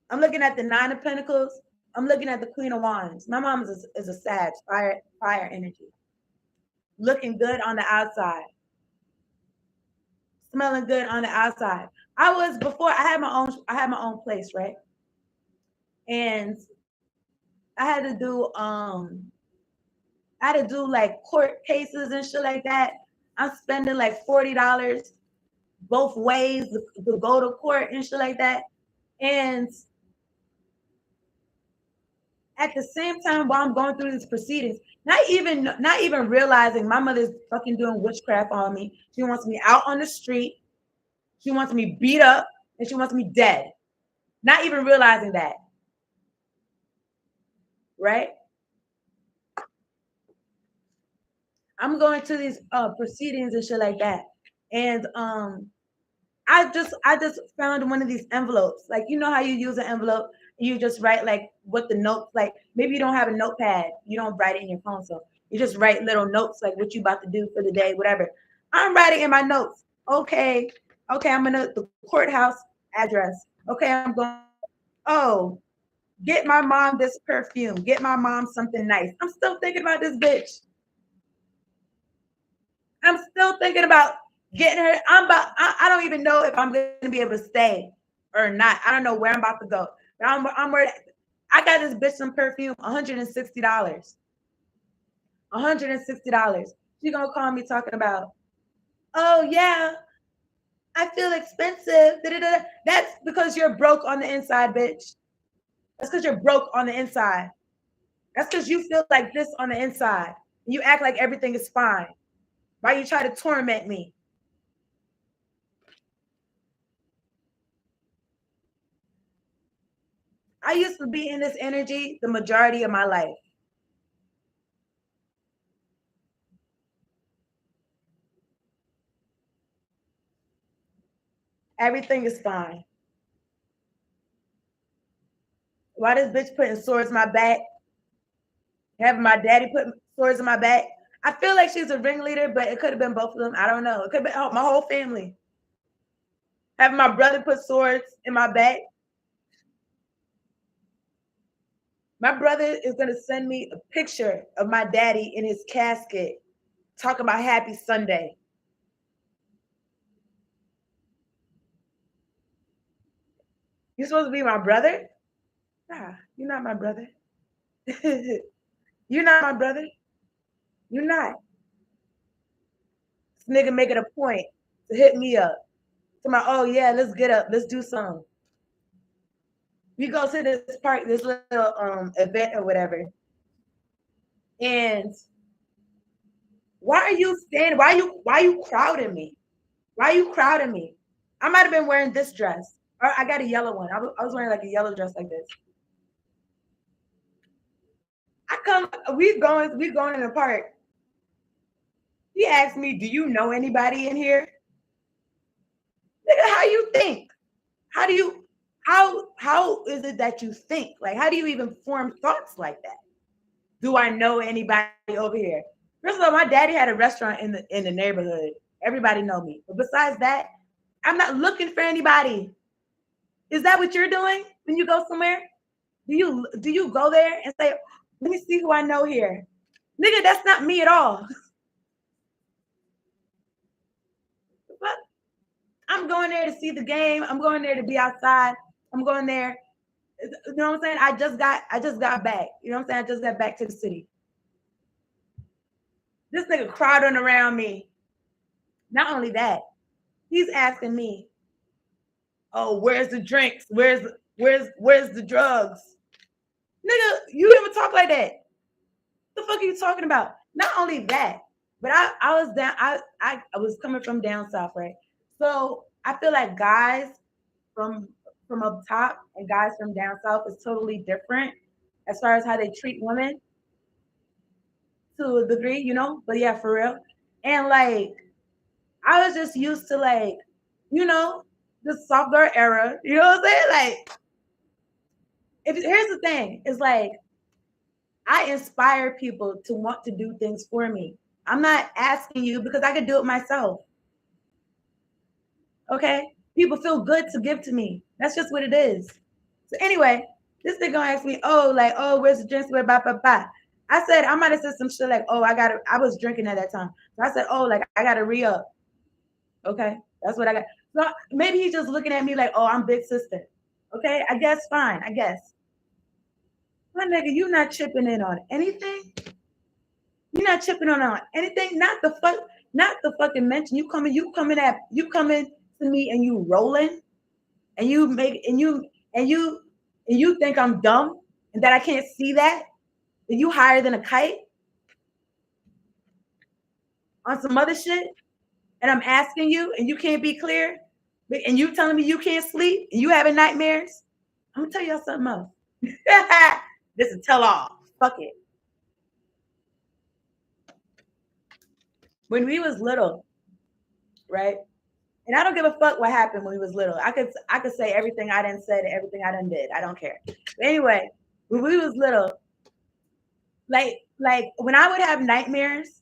I'm looking at the Nine of Pentacles. I'm looking at the Queen of Wands. My mom is a Sag, fire energy. Looking good on the outside. Smelling good on the outside. I had my own place, right? And I had to do like court cases and shit like that. I'm spending like $40 both ways to go to court and shit like that. And at the same time, while I'm going through these proceedings, not even realizing my mother's fucking doing witchcraft on me. She wants me out on the street. She wants me beat up, and she wants me dead. Not even realizing that. Right? I'm going to these proceedings and shit like that. And I just found one of these envelopes. Like, you know how you use an envelope, you just write like what the notes, like maybe you don't have a notepad, you don't write it in your phone, so you just write little notes like what you about to do for the day, whatever. I'm writing in my notes. Okay, I'm gonna the courthouse address. Okay, I'm going. Oh, get my mom this perfume. Get my mom something nice. I'm still thinking about this bitch. I'm still thinking about getting her. I don't even know if I'm gonna be able to stay or not. I don't know where I'm about to go. But I'm worried. I got this bitch some perfume, $160. $160. She gonna call me talking about, oh yeah, I feel expensive. Da-da-da. That's because you're broke on the inside, bitch. That's because you're broke on the inside. That's because you feel like this on the inside. You act like everything is fine. Why you try to torment me? I used to be in this energy the majority of my life. Everything is fine. Why this bitch putting swords in my back? Having my daddy put swords in my back. I feel like she's a ringleader, but it could have been both of them. I don't know. It could have been my whole family. Having my brother put swords in my back. My brother is going to send me a picture of my daddy in his casket talking about Happy Sunday. You're supposed to be my brother? Nah, you're not my brother. You're not my brother. You're not. This nigga making a point to hit me up. To my, oh yeah, let's get up. Let's do something. We go to this park, this little event or whatever. And why are you standing? Why are you crowding me? Why are you crowding me? I might have been wearing this dress. Or I got a yellow one. I was wearing like a yellow dress like this. We going in the park. He asked me, do you know anybody in here? Nigga, how you think? How do you how is it that you think? Like, how do you even form thoughts like that? Do I know anybody over here? First of all, my daddy had a restaurant in the neighborhood. Everybody know me. But besides that, I'm not looking for anybody. Is that what you're doing when you go somewhere? Do you go there and say, let me see who I know here? Nigga, that's not me at all. But I'm going there to see the game. I'm going there to be outside. I'm going there. You know what I'm saying? I just got back. You know what I'm saying? I just got back to the city. This nigga crowding around me. Not only that, he's asking me, "Oh, where's the drinks? Where's the drugs?" Nigga, you never talk like that. What the fuck are you talking about? Not only that, but I was down. I was coming from down south, right? So I feel like guys from from up top and guys from down south is totally different as far as how they treat women to a degree, you know. But yeah, for real. And like I was just used to like, you know, the soft girl era. You know what I'm saying? Like, if here's the thing, it's like I inspire people to want to do things for me. I'm not asking you because I can do it myself. Okay? People feel good to give to me. That's just what it is. So anyway, this thing gonna ask me, oh, like, oh, where's the drinks? Where blah blah blah. I said I might have said some shit like, oh, I was drinking at that time. So I said, oh, like I gotta re-up. Okay, that's what I got. So maybe he's just looking at me like, oh, I'm big sister. Okay, I guess fine. I guess. My nigga, you not chipping in on anything. You're not chipping on anything. Not the fucking mention. You coming to me and you rolling and you make and you think I'm dumb and that I can't see that you higher than a kite on some other shit and I'm asking you and you can't be clear and you telling me you can't sleep and you having nightmares. I'm gonna tell y'all something else. This is tell all. Fuck it. When we was little, right? And I don't give a fuck what happened when we was little. I could say everything I didn't say to everything I done did. I don't care. But anyway, when we was little, like when I would have nightmares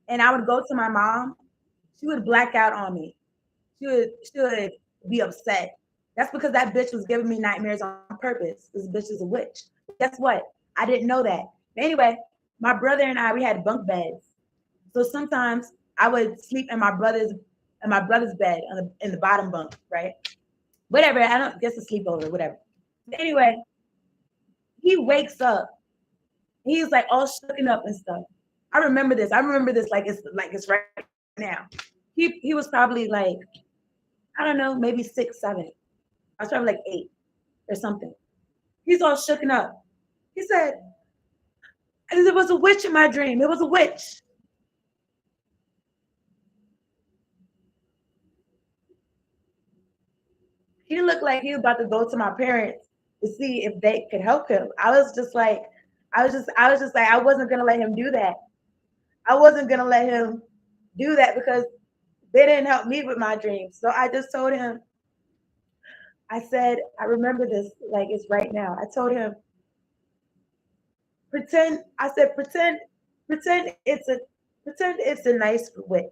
and I would go to my mom, she would black out on me. She would be upset. That's because that bitch was giving me nightmares on purpose. This bitch is a witch. Guess what? I didn't know that. But anyway, my brother and I we had bunk beds. So sometimes I would sleep in my brother's bed in the bottom bunk, right? Whatever. I don't guess a sleepover, whatever. But anyway, he wakes up. He's like all shooken up and stuff. I remember this. I remember this like it's right now. He was probably like, I don't know, maybe 6, 7. I was probably like 8 or something. He's all shooken up. He said, there was a witch in my dream. It was a witch. He looked like he was about to go to my parents to see if they could help him. I was just like, I wasn't gonna let him do that. I wasn't gonna let him do that because they didn't help me with my dreams. So I just told him, I said, I remember this like it's right now. I told him, pretend it's a nice witch.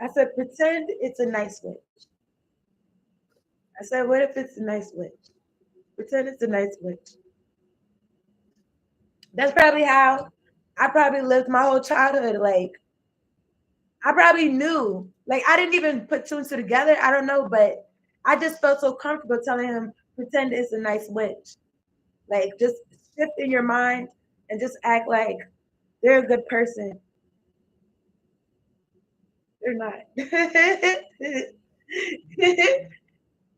I said, pretend it's a nice witch. I said, what if it's a nice witch? Pretend it's a nice witch. That's probably how I probably lived my whole childhood. Like I probably knew. Like I didn't even put two and two together. I don't know, but I just felt so comfortable telling him, pretend it's a nice witch. Like just shift in your mind and just act like they're a good person. They're not.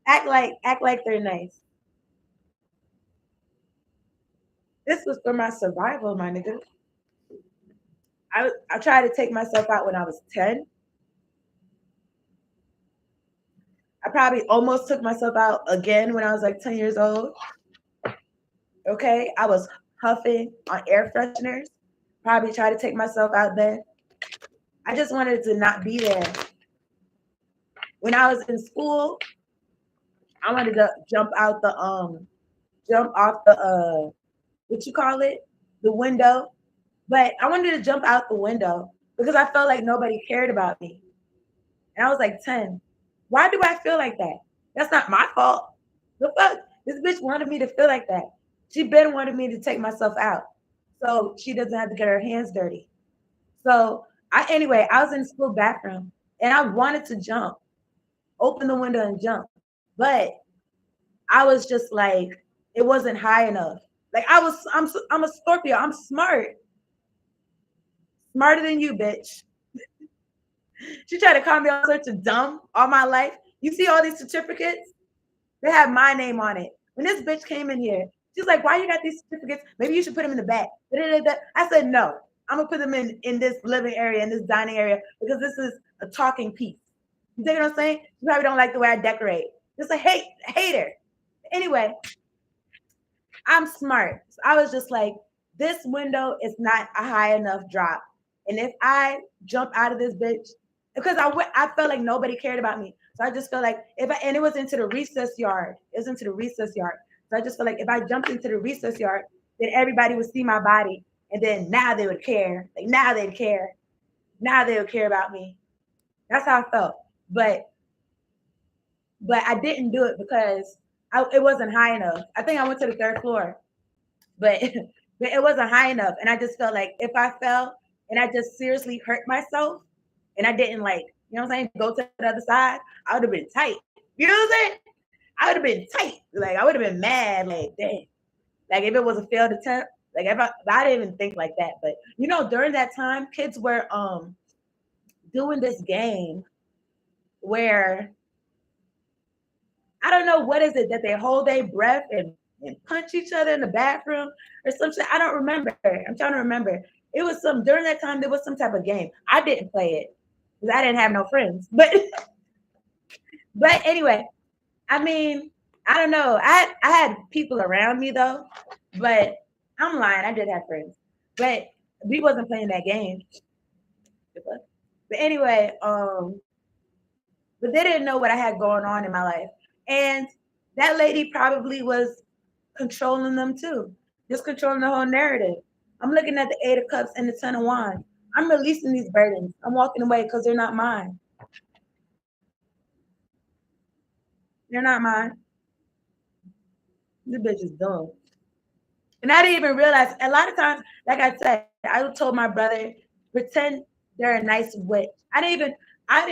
act like they're nice. This was for my survival, my nigga. I tried to take myself out when I was 10. I probably almost took myself out again when I was like 10 years old. Okay. I was huffing on air fresheners. Probably tried to take myself out then. I just wanted to not be there when I was in school, I wanted to jump off the what you call it, the window. But I wanted to jump out the window because I felt like nobody cared about me. And I was like 10. Why do I feel like that? That's not my fault. The fuck? This bitch wanted me to feel like that. She been wanted me to take myself out. So she doesn't have to get her hands dirty. So I was in the school bathroom and I wanted to jump, open the window and jump. But I was just like, it wasn't high enough. Like I'm a Scorpio. I'm smart. Smarter than you, bitch. She tried to call me all sorts of dumb all my life. You see all these certificates? They have my name on it. When this bitch came in here, she's like, why you got these certificates? Maybe you should put them in the back. I said, no, I'm gonna put them in this living area, in this dining area, because this is a talking piece. You think what I'm saying? You probably don't like the way I decorate. Just a hater. Anyway, I'm smart. So I was just like, this window is not a high enough drop. And if I jump out of this bitch, because I felt like nobody cared about me. So I just felt like and it was into the recess yard. It was into the recess yard. So I just felt like if I jumped into the recess yard, then everybody would see my body. And then now they would care. Like now they'd care. Now they would care about me. That's how I felt. But I didn't do it because it wasn't high enough. I think I went to the third floor, but but it wasn't high enough. And I just felt like if I fell and I just seriously hurt myself and I didn't you know what I'm saying, go to the other side, I would have been tight. You know what I'm saying? I would have been tight. Like I would have been mad. Like dang. Like if it was a failed attempt. Like if I didn't even think like that. But you know, during that time, kids were doing this game where I don't know what is it that they hold their breath and punch each other in the bathroom or something. I don't remember. I'm trying to remember. It was during that time there was some type of game. I didn't play it because I didn't have no friends. But anyway, I mean, I don't know. I had people around me though, but I'm lying. I did have friends, but we wasn't playing that game. But anyway, but they didn't know what I had going on in my life. And that lady probably was controlling them too, just controlling the whole narrative. I'm looking at the Eight of Cups and the Ten of Wands. I'm releasing these burdens. I'm walking away because they're not mine. They're not mine. This bitch is dumb. And I didn't even realize a lot of times, like I said, I told my brother, pretend they're a nice witch. I didn't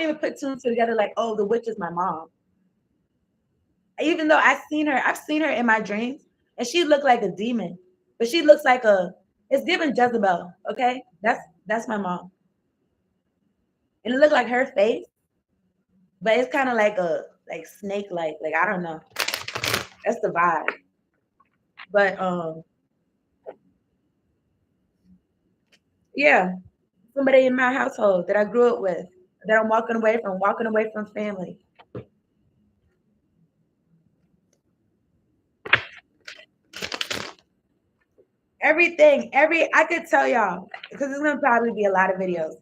even put two and two together like, oh, the witch is my mom. Even though I've seen her in my dreams, and she looked like a demon, but she looks like it's given Jezebel. Okay, that's my mom, and it looked like her face, but it's kind of like like snake like I don't know. That's the vibe. But yeah, somebody in my household that I grew up with, that I'm walking away from family. I could tell y'all, because there's gonna probably be a lot of videos,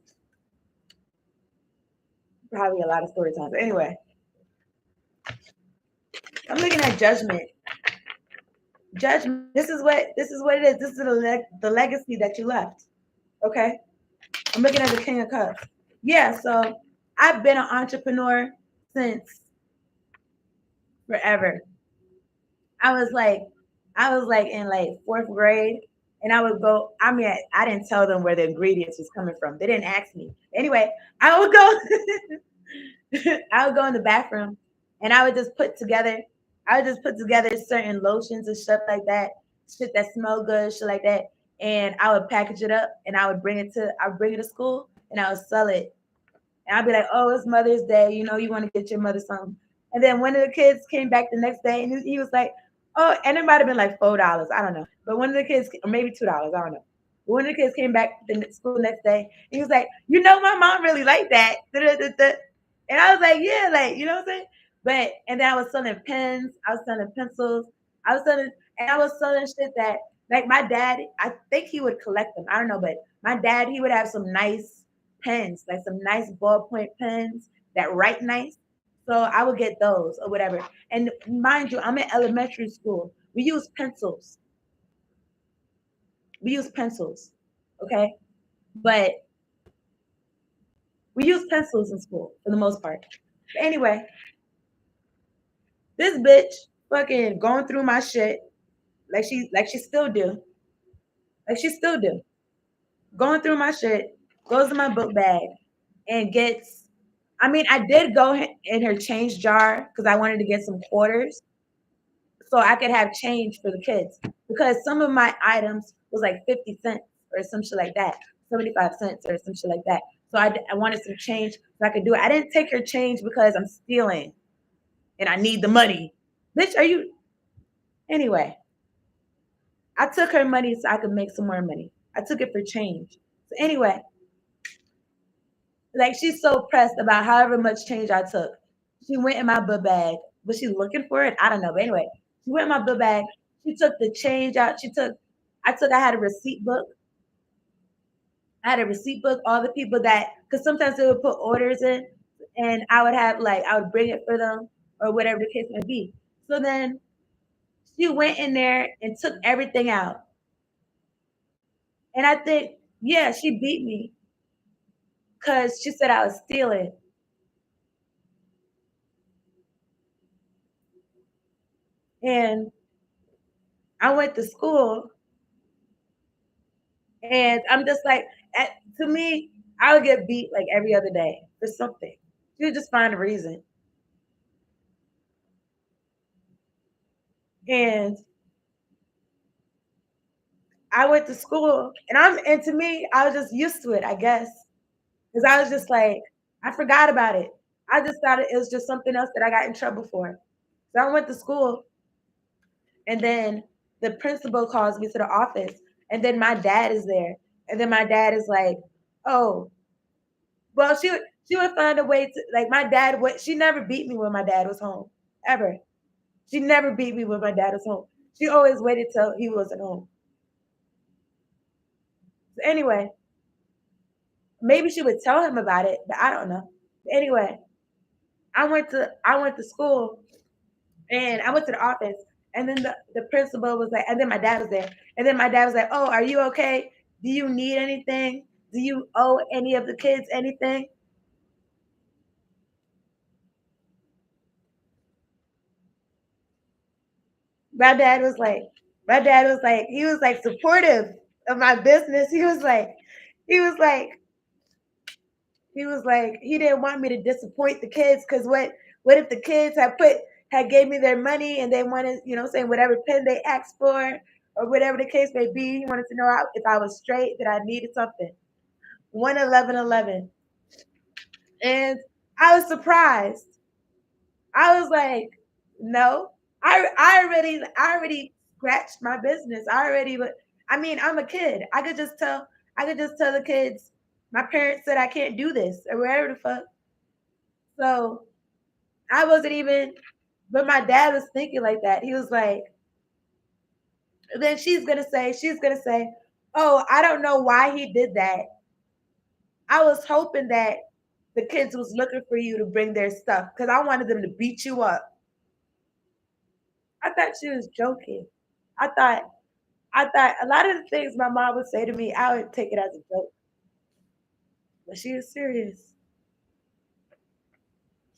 probably a lot of story times. Anyway, I'm looking at judgment. Judgment. This is what it is. This is the legacy that you left. Okay. I'm looking at the King of Cups. Yeah, so I've been an entrepreneur since forever. I was like in like fourth grade, and I would go. I mean, I didn't tell them where the ingredients was coming from. They didn't ask me. Anyway, I would go. I would go in the bathroom, and I would just put together. Certain lotions and stuff like that, shit that smell good, shit like that, and I would package it up, and I would bring it to school, and I would sell it. And I'd be like, oh, it's Mother's Day. You know, you want to get your mother something. And then one of the kids came back the next day and he was like, oh, and it might have been like $4. I don't know. But one of the kids, or maybe $2, I don't know. But one of the kids came back to school the next day. He was like, you know, my mom really liked that. And I was like, yeah, like, you know what I'm saying? And then I was selling pens. I was selling pencils. I was selling shit that, like my dad, I think he would collect them. I don't know, but my dad, he would have some nice pens, like some nice ballpoint pens that write nice. So I would get those or whatever. And mind you, I'm in elementary school. We use pencils. We use pencils. Okay. But we use pencils in school for the most part. But anyway, this bitch fucking going through my shit like she still do. Like she still do. Going through my shit, goes to my book bag and gets I mean, I did go in her change jar because I wanted to get some quarters so I could have change for the kids. Because some of my items was like 50 cents or some shit like that, 75 cents or some shit like that. So I wanted some change so I could do it. I didn't take her change because I'm stealing and I need the money. Bitch, are you? Anyway, I took her money so I could make some more money. I took it for change. So anyway, like she's so pressed about however much change I took. She went in my book bag. Was she looking for it? I don't know. But anyway, she went in my book bag. She took the change out. I had a receipt book. I had a receipt book, all the people that, because sometimes they would put orders in and I would bring it for them or whatever the case may be. So then she went in there and took everything out. And I think, yeah, she beat me because she said I was stealing. And I went to school and I'm just like, to me, I would get beat like every other day for something. She would just find a reason. And I went to school and to me, I was just used to it, I guess. Because I was just like, I forgot about it. I just thought it was just something else that I got in trouble for. So I went to school and then the principal calls me to the office and then my dad is there. And then my dad is like, oh, well, she would find a way to like my dad would she never beat me when my dad was home. Ever. She never beat me when my dad was home. She always waited till he wasn't home. So anyway, maybe she would tell him about it, but I don't know. But anyway, I went to school and I went to the office and then the principal was like, and then my dad was there. And then my dad was like, oh, are you okay? Do you need anything? Do you owe any of the kids anything? My dad was like, he was like supportive of my business. He was like, he didn't want me to disappoint the kids because what if the kids had gave me their money and they wanted, saying whatever pen they asked for or whatever the case may be. He wanted to know if I was straight, that I needed something. 11111. And I was surprised. I was like, no. I already scratched my business. I mean, I'm a kid. I could just tell the kids, my parents said I can't do this or whatever the fuck. So I wasn't even, but my dad was thinking like that. He was like, then she's gonna say, oh, I don't know why he did that. I was hoping that the kids was looking for you to bring their stuff because I wanted them to beat you up. I thought she was joking. I thought I thought a lot of the things my mom would say to me, I would take it as a joke. But she was serious.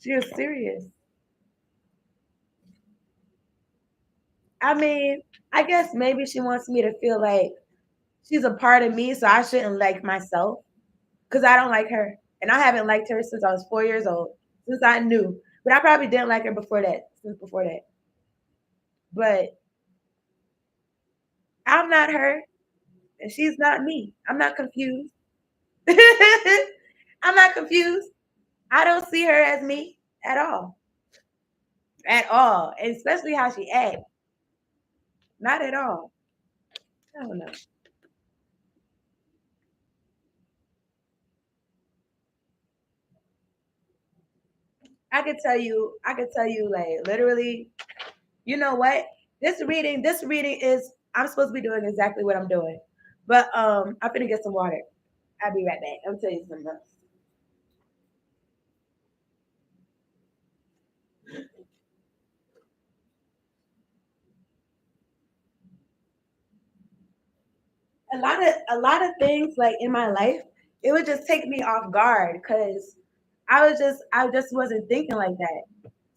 She was serious. I mean, I guess maybe she wants me to feel like she's a part of me, so I shouldn't like myself because I don't like her. And I haven't liked her since I was 4 years old, since I knew. But I probably didn't like her before that, since before that. But I'm not her, and she's not me. I'm not confused. I'm not confused. I don't see her as me at all. At all. And especially how she acts. Not at all. I don't know. I could tell you like literally, you know what? This reading is I'm supposed to be doing exactly what I'm doing. But I'm gonna get some water. I'll be right back. I'll tell you something else. a lot of things like in my life, it would just take me off guard because I just wasn't thinking like that.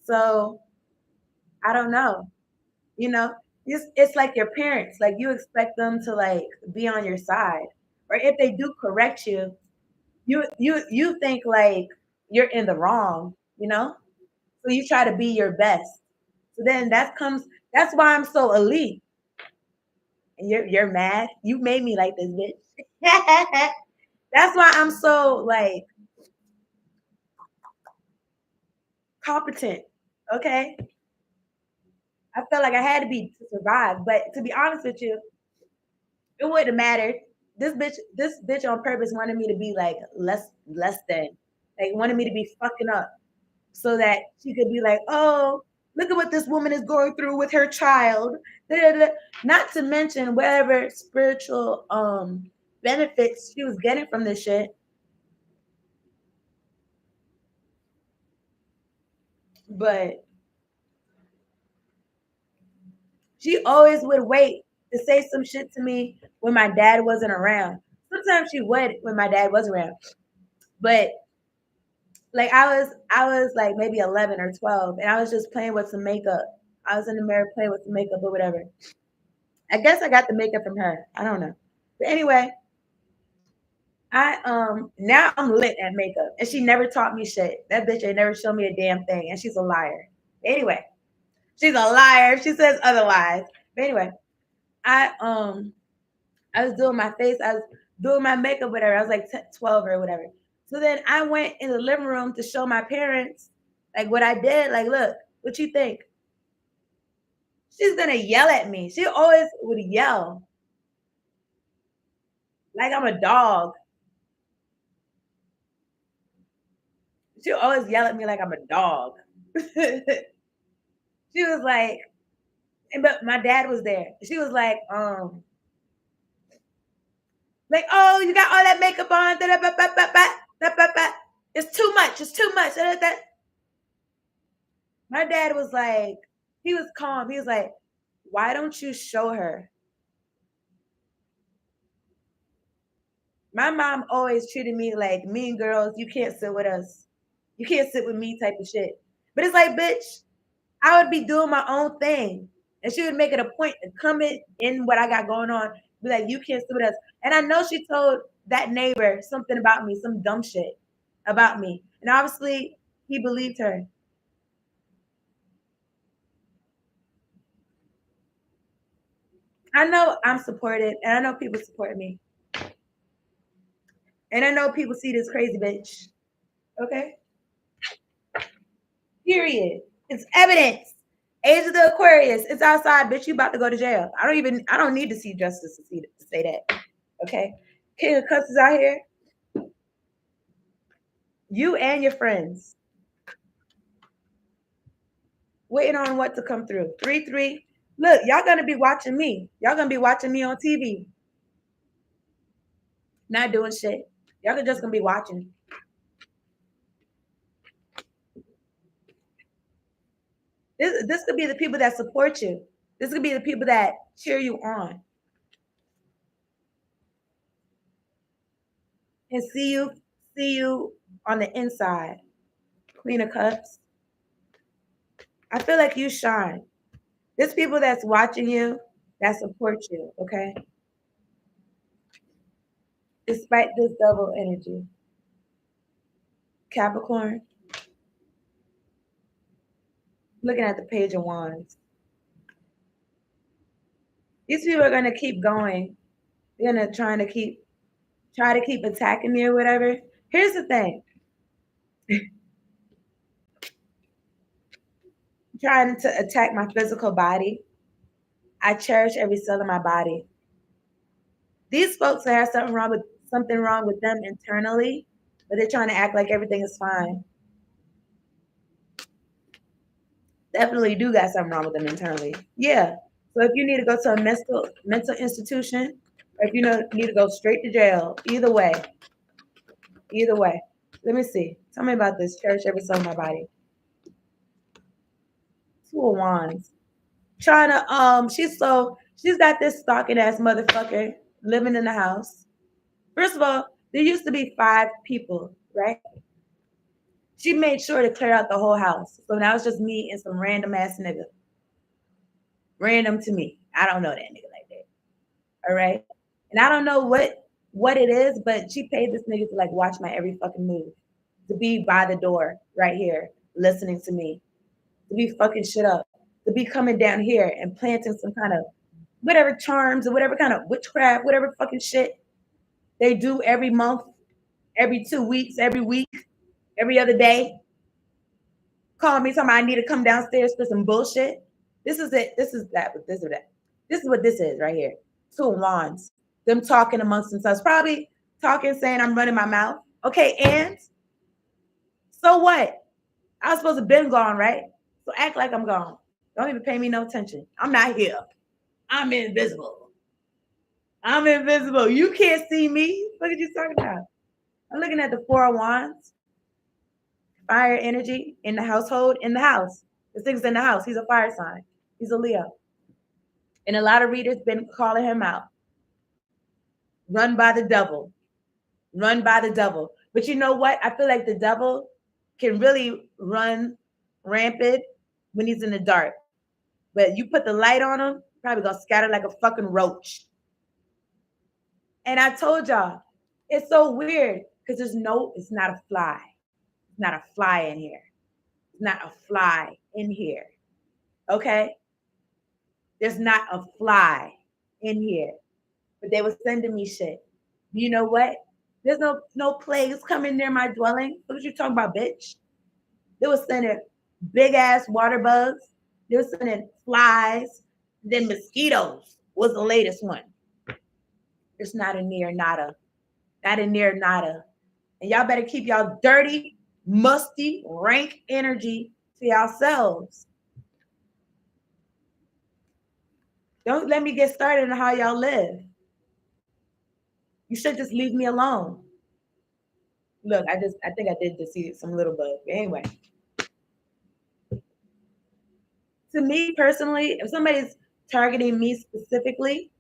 So I don't know. You know, it's like your parents. Like you expect them to like be on your side, or if they do correct you, you think like you're in the wrong. So you try to be your best. So then That's why I'm so elite. And you're mad. You made me like this, bitch. That's why I'm so like competent. Okay, I felt like I had to be to survive. But to be honest with you, it wouldn't have mattered. This bitch on purpose wanted me to be like less than, like wanted me to be fucking up so that she could be like, oh, look at what this woman is going through with her child. Da, da, da. Not to mention whatever spiritual benefits she was getting from this shit. But she always would wait to say some shit to me when my dad wasn't around. Sometimes she would when my dad was around. But like I was like maybe 11 or 12 and I was just playing with some makeup. I was in the mirror playing with some makeup or whatever. I guess I got the makeup from her. I don't know. But anyway, I now I'm lit at makeup and she never taught me shit. That bitch ain't never shown me a damn thing and she's a liar. Anyway, she's a liar. She says otherwise. But anyway, I um I was doing my face. I was doing my makeup, whatever. I was like 12 or whatever. So then I went in the living room to show my parents like what I did. Like, look, what you think? She's gonna yell at me. She always would yell like I'm a dog. She always yell at me like I'm a dog. She was like, but my dad was there. She was like, oh, you got all that makeup on. It's too much. It's too much. My dad was like, he was calm. He was like, why don't you show her? My mom always treated me like mean girls. You can't sit with us. You can't sit with me type of shit. But it's like, bitch, I would be doing my own thing. And she would make it a point to come in what I got going on. Be like, you can't sit with us. And I know she told that neighbor something about me, some dumb shit about me. And obviously he believed her. I know I'm supported and I know people support me. And I know people see this crazy bitch. Okay? Period. It's evidence. Age of the Aquarius. It's outside, bitch. You about to go to jail. I don't need to see justice to say that. Okay? King of Cups is out here. You and your friends. Waiting on what to come through. 3-3. Look, y'all gonna be watching me. Y'all gonna be watching me on TV. Not doing shit. Y'all just gonna be watching. This could be the people that support you. This could be the people that cheer you on and see you on the inside. Queen of Cups. I feel like you shine. There's people that's watching you that support you, okay? Despite this double energy. Capricorn, looking at the Page of Wands. These people are gonna keep going. They're gonna try to keep attacking me or whatever. Here's the thing. Trying to attack my physical body. I cherish every cell in my body. These folks have something wrong with them internally, but they're trying to act like everything is fine. Definitely do got something wrong with them internally. Yeah. So if you need to go to a mental institution, or if you need to go straight to jail, either way. Either way. Let me see. Tell me about this. Cherish every cell in my body. Two of Wands. Trying to she's got this stalking ass motherfucker living in the house. First of all, there used to be 5 people, right? She made sure to clear out the whole house. So now it's just me and some random ass nigga. Random to me. I don't know that nigga like that. All right. And I don't know what it is, but she paid this nigga to like watch my every fucking move. To be by the door right here, listening to me, to be fucking shit up, to be coming down here and planting some kind of whatever charms or whatever kind of witchcraft, whatever fucking shit they do every month, every 2 weeks, every week, every other day. Call me, somebody I need to come downstairs for some bullshit. This is it. This is that. This is that. This is what this is right here. 2 wands. Them talking amongst themselves. Probably talking, saying I'm running my mouth. Okay, and so what? I was supposed to have been gone, right? So act like I'm gone. Don't even pay me no attention. I'm not here. I'm invisible. I'm invisible. You can't see me. What are you talking about? I'm looking at the 4 of Wands. Fire energy in the household, in the house. This thing's in the house. He's a fire sign. He's a Leo. And a lot of readers been calling him out. Run by the devil. Run by the devil. But you know what? I feel like the devil can really run rampant when he's in the dark. But you put the light on him, probably gonna scatter like a fucking roach. And I told y'all, it's so weird because it's not a fly. It's not a fly in here. It's not a fly in here. Okay? There's not a fly in here. But they were sending me shit. You know what? There's no plagues coming near my dwelling. What you talking about, bitch? They were sending big ass water bugs. They were sending flies. Then mosquitoes was the latest one. It's not a near nada. Not a near nada. And y'all better keep y'all dirty, musty, rank energy to yourselves. Don't let me get started on how y'all live. You should just leave me alone. Look, I think I did just see some little bug. Anyway. To me personally, if somebody's targeting me specifically,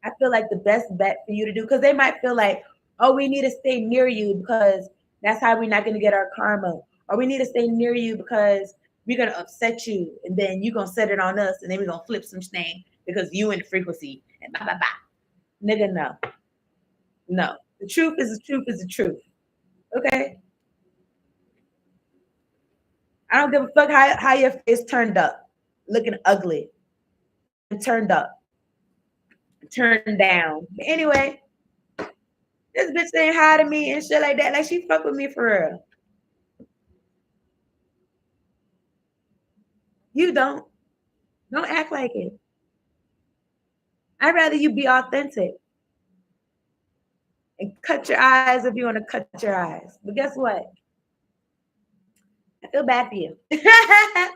I feel like the best bet for you to do, because they might feel like, oh, we need to stay near you because that's how we're not going to get our karma. Or we need to stay near you because we're going to upset you and then you're going to set it on us and then we're going to flip some thing because you in the frequency and blah, blah, blah. Nigga, no. No. The truth is the truth is the truth. Okay? I don't give a fuck how your face turned up. Looking ugly. Turned up. Turned down. But anyway, this bitch saying hi to me and shit like that. Like she fuck with me for real. You don't. Don't act like it. I'd rather you be authentic. And cut your eyes if you want to cut your eyes. But guess what? I feel bad for you. I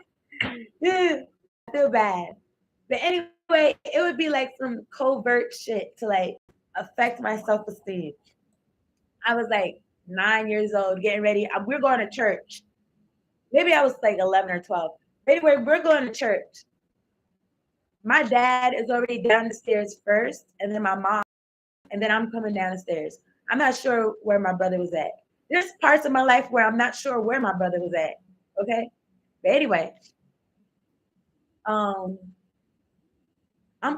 feel bad. But anyway, it would be like some covert shit to like affect my self-esteem. I was like 9 years old, getting ready. We're going to church. Maybe I was like 11 or 12. Anyway, we're going to church. My dad is already down the stairs first, and then my mom, and then I'm coming down the stairs. I'm not sure where my brother was at. There's parts of my life where I'm not sure where my brother was at. Okay. But anyway, I'm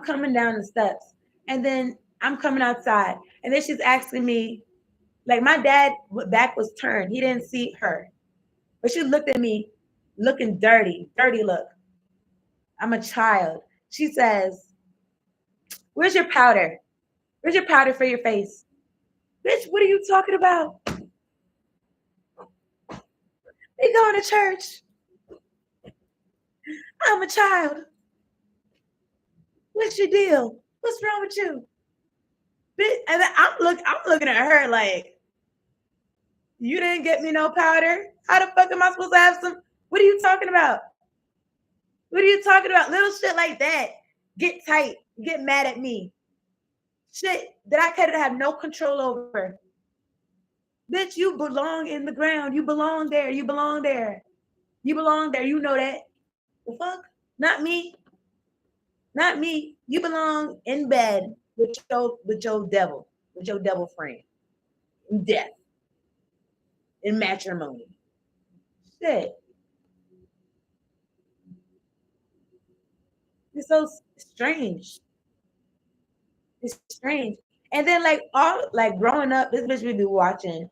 coming down the steps, and then I'm coming outside, and then she's asking me, like my dad back was turned. He didn't see her. But she looked at me looking dirty look. I'm a child. She says, where's your powder? Where's your powder for your face? Bitch, what are you talking about? They going to church. I'm a child. What's your deal? What's wrong with you? Bitch, and then I'm looking at her like, you didn't get me no powder. How the fuck am I supposed to have some? What are you talking about? What are you talking about? Little shit like that. Get tight. Get mad at me. Shit that I could have no control over. Bitch, you belong in the ground. You belong there. You belong there. You belong there. You know that. The fuck? Not me. Not me. You belong in bed with your devil friend, in death, in matrimony. Shit, it's so strange. It's strange. And then like all like growing up, this bitch would be watching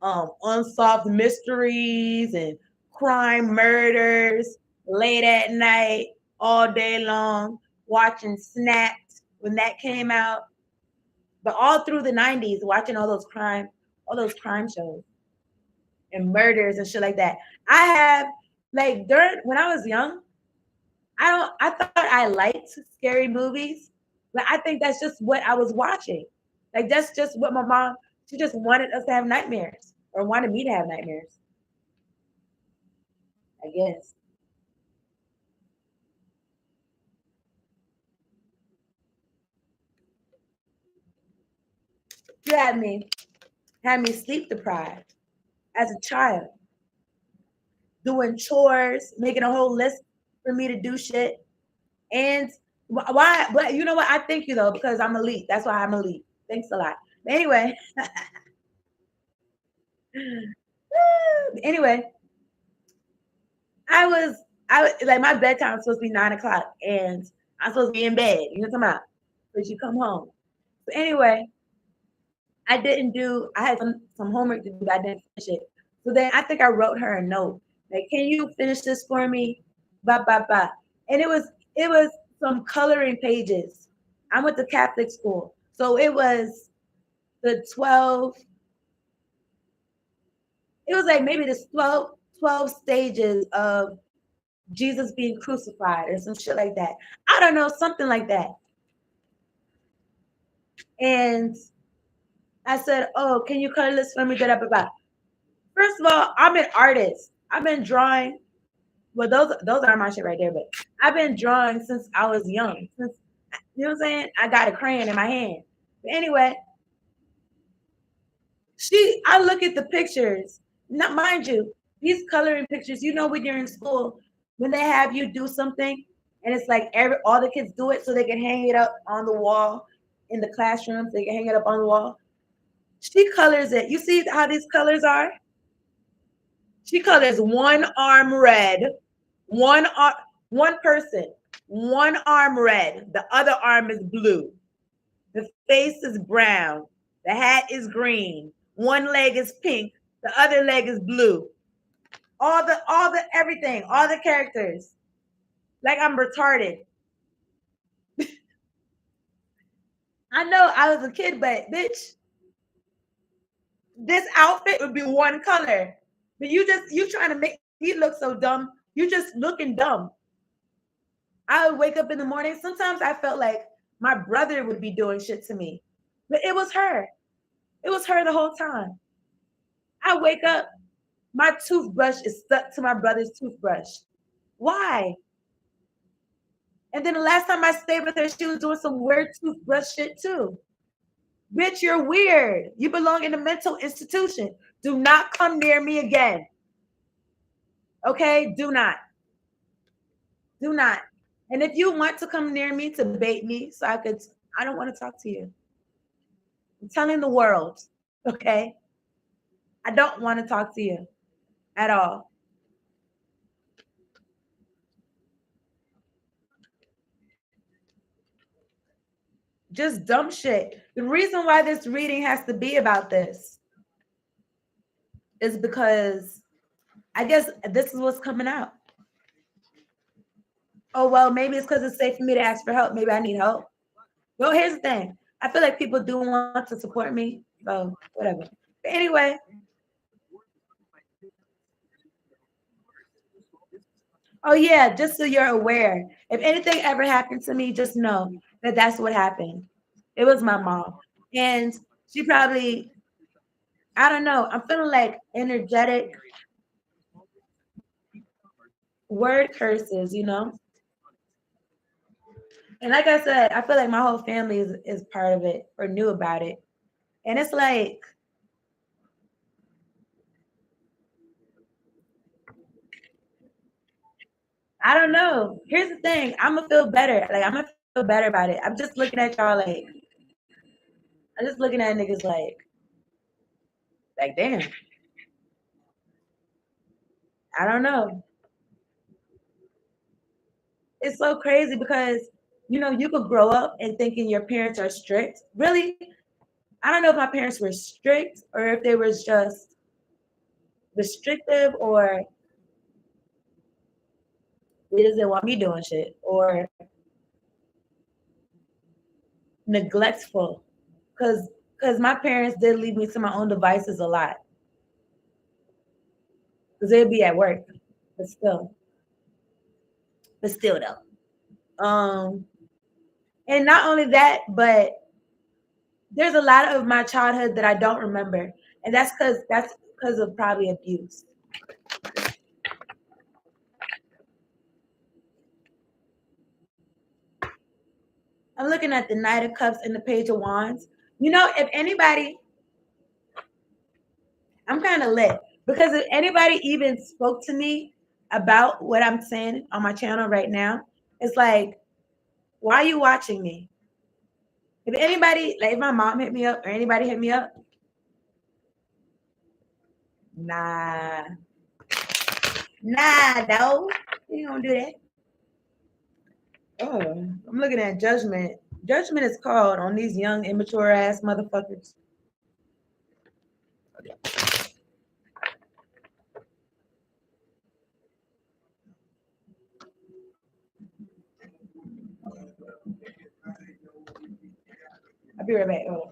unsolved mysteries and crime murders late at night, all day long, watching Snapped when that came out. But all through the 90s, watching all those crime shows and murders and shit like that. I have like during when I was young, I thought I liked scary movies, but I think that's just what I was watching. Like that's just what my mom, she just wanted us to have nightmares or wanted me to have nightmares, I guess. You had me sleep deprived as a child, doing chores, making a whole list for me to do shit. And why? But you know what? I thank you though because I'm elite. That's why I'm elite. Thanks a lot. But anyway, anyway, I was like my bedtime was supposed to be 9 o'clock, and I'm supposed to be in bed. You know what I'm talking about? But you come home. So anyway, I didn't do. I had some homework to do, but I didn't finish it. So then I think I wrote her a note like, "Can you finish this for me?" Blah blah blah. And it was some coloring pages. I went to Catholic school, so it was the 12. It was like maybe the 12 stages of Jesus being crucified or some shit like that. I don't know, something like that. And I said, "Oh, can you color this for me?" Blah, blah, blah. First of all, I'm an artist. I've been drawing. Well, those are my shit right there, but I've been drawing since I was young. Since you know what I'm saying? I got a crayon in my hand. But anyway, I look at the pictures. Not mind you, these coloring pictures, you know when you're in school, when they have you do something and it's like all the kids do it so they can hang it up on the wall in the classroom, so they can hang it up on the wall. She colors it. You see how these colors are? She colors one arm red, one arm, one person, one arm red, the other arm is blue. The face is brown. The hat is green. One leg is pink. The other leg is blue. All the everything, all the characters. Like I'm retarded. I know I was a kid, but bitch, this outfit would be one color. But you trying to make me look so dumb. You just looking dumb. I would wake up in the morning. Sometimes I felt like my brother would be doing shit to me. But it was her. It was her the whole time. I wake up, my toothbrush is stuck to my brother's toothbrush. Why? And then the last time I stayed with her, she was doing some weird toothbrush shit too. Bitch, you're weird. You belong in a mental institution. Do not come near me again. Okay? Do not. Do not. And if you want to come near me to bait me so I don't want to talk to you. I'm telling the world. Okay? I don't want to talk to you at all. Just dumb shit. The reason why this reading has to be about this is because I guess this is what's coming out. Oh, well, maybe it's because it's safe for me to ask for help. Maybe I need help. Well, here's the thing. I feel like people do want to support me. So, whatever. But anyway, oh, yeah, just so you're aware. If anything ever happened to me, just know that that's what happened. It was my mom. And she probably, I don't know, I'm feeling like energetic word curses, you know? And like I said, I feel like my whole family is part of it or knew about it. And it's like, I don't know. Here's the thing. I'm gonna feel better. Like I'm gonna feel better about it. I'm just looking at y'all like, I'm just looking at niggas like damn. I don't know. It's so crazy because you could grow up and thinking your parents are strict. Really, I don't know if my parents were strict or if they was just restrictive or they just didn't want me doing shit or neglectful. Cause my parents did leave me to my own devices a lot. Cause they'd be at work. But still. But still though. And not only that, but there's a lot of my childhood that I don't remember. And that's because of probably abuse. I'm looking at the Knight of Cups and the Page of Wands. If anybody, I'm kind of lit because if anybody even spoke to me about what I'm saying on my channel right now, it's like, why are you watching me? If anybody, like if my mom hit me up or anybody hit me up, nah, no, you don't do that. Oh, I'm looking at Judgment. Judgment is called on these young, immature ass motherfuckers. I'll be right back. Oh.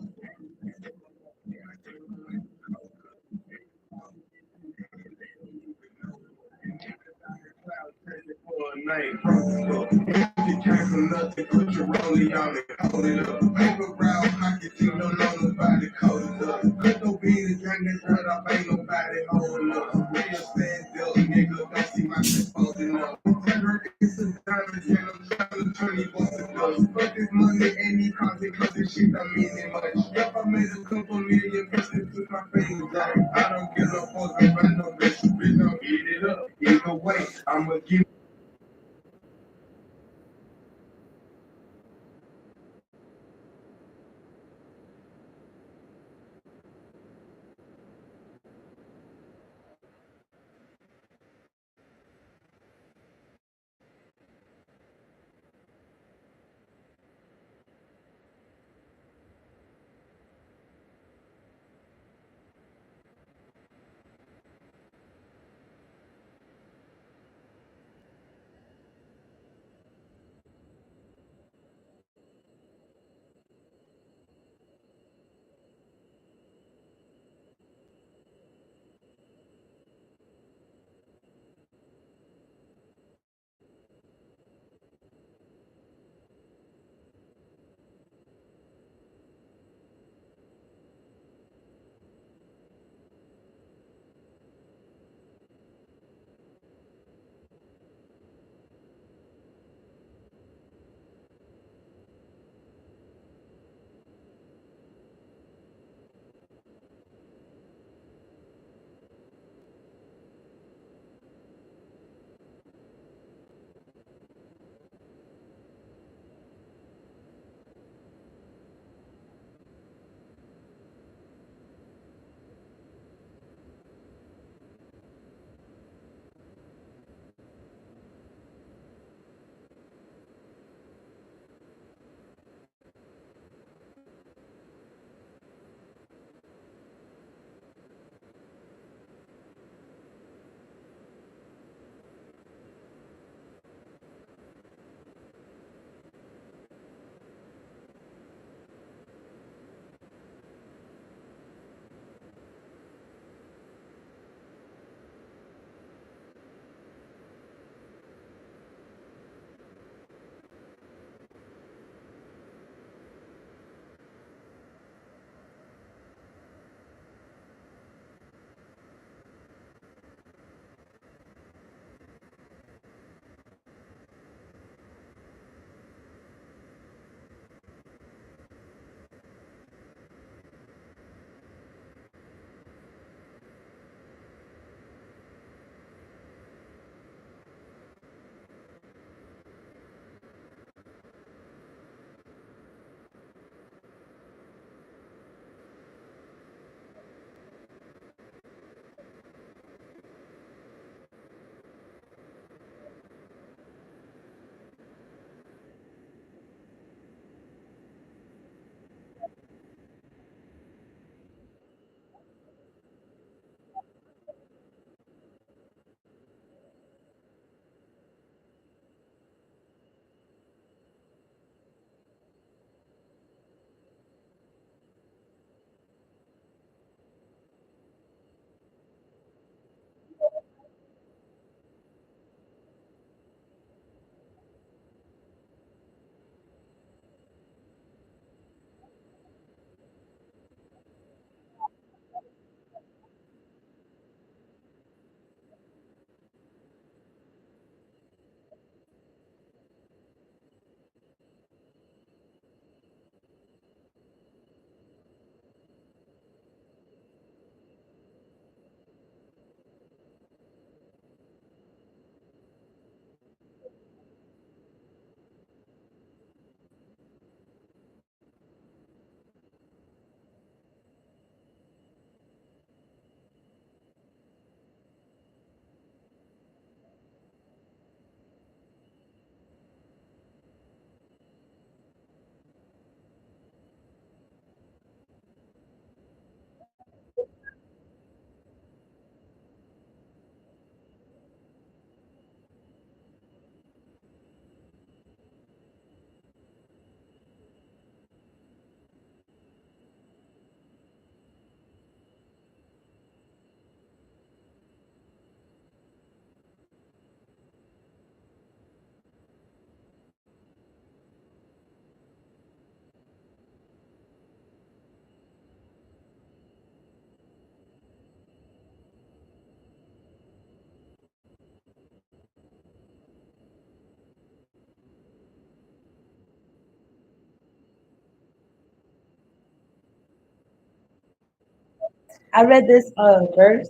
I read this verse.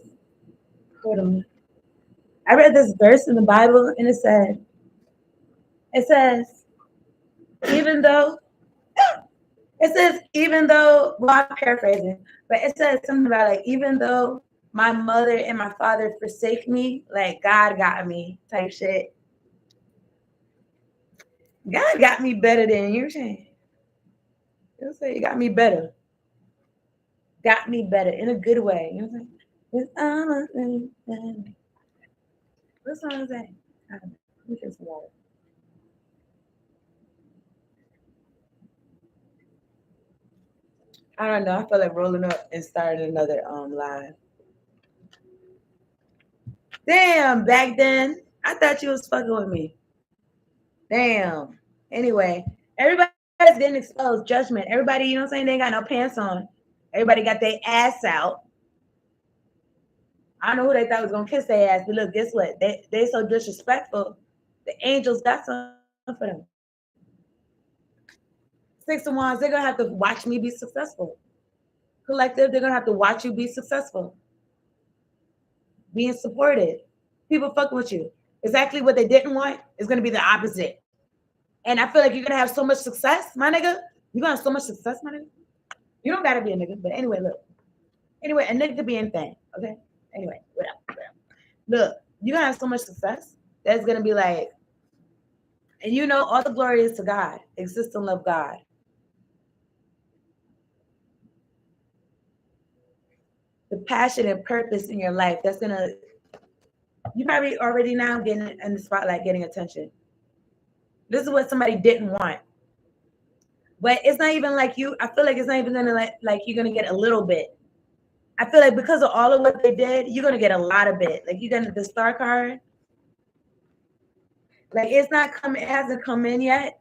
Hold on. I read this verse in the Bible, and it says, even though even though, well, I'm paraphrasing, but it says something about like, even though my mother and my father forsake me, like God got me type shit. God got me better than you saying. You know what I'm saying? You got me better. Got me better in a good way. You know what I'm saying? What song is that? Let me get some water. I don't know. I feel like rolling up and starting another live. Damn, back then I thought you was fucking with me. Damn. Anyway, everybody's getting exposed. Judgment. Everybody, you know what I'm saying? They ain't got no pants on. Everybody got their ass out. I don't know who they thought was gonna kiss their ass, but look, guess what? They so disrespectful. The angels got something for them. Six of Wands, they're gonna have to watch me be successful. Collective, they're gonna have to watch you be successful. Being supported. People fucking with you. Exactly what they didn't want is gonna be the opposite. And I feel like you're gonna have so much success, my nigga. You're gonna have so much success, my nigga. You don't gotta be a nigga, but anyway, look. Anyway, a nigga could be anything, okay? Anyway, whatever. Look, you're gonna have so much success that's gonna be like, and you know, all the glory is to God. Exist and love God. The passion and purpose in your life, that's gonna, you probably already now getting in the spotlight, getting attention. This is what somebody didn't want. But it's not even like you, I feel like it's not even gonna like you're gonna get a little bit. I feel like because of all of what they did, you're gonna get a lot of it. Like you're gonna the star card. Like it's not coming, it hasn't come in yet.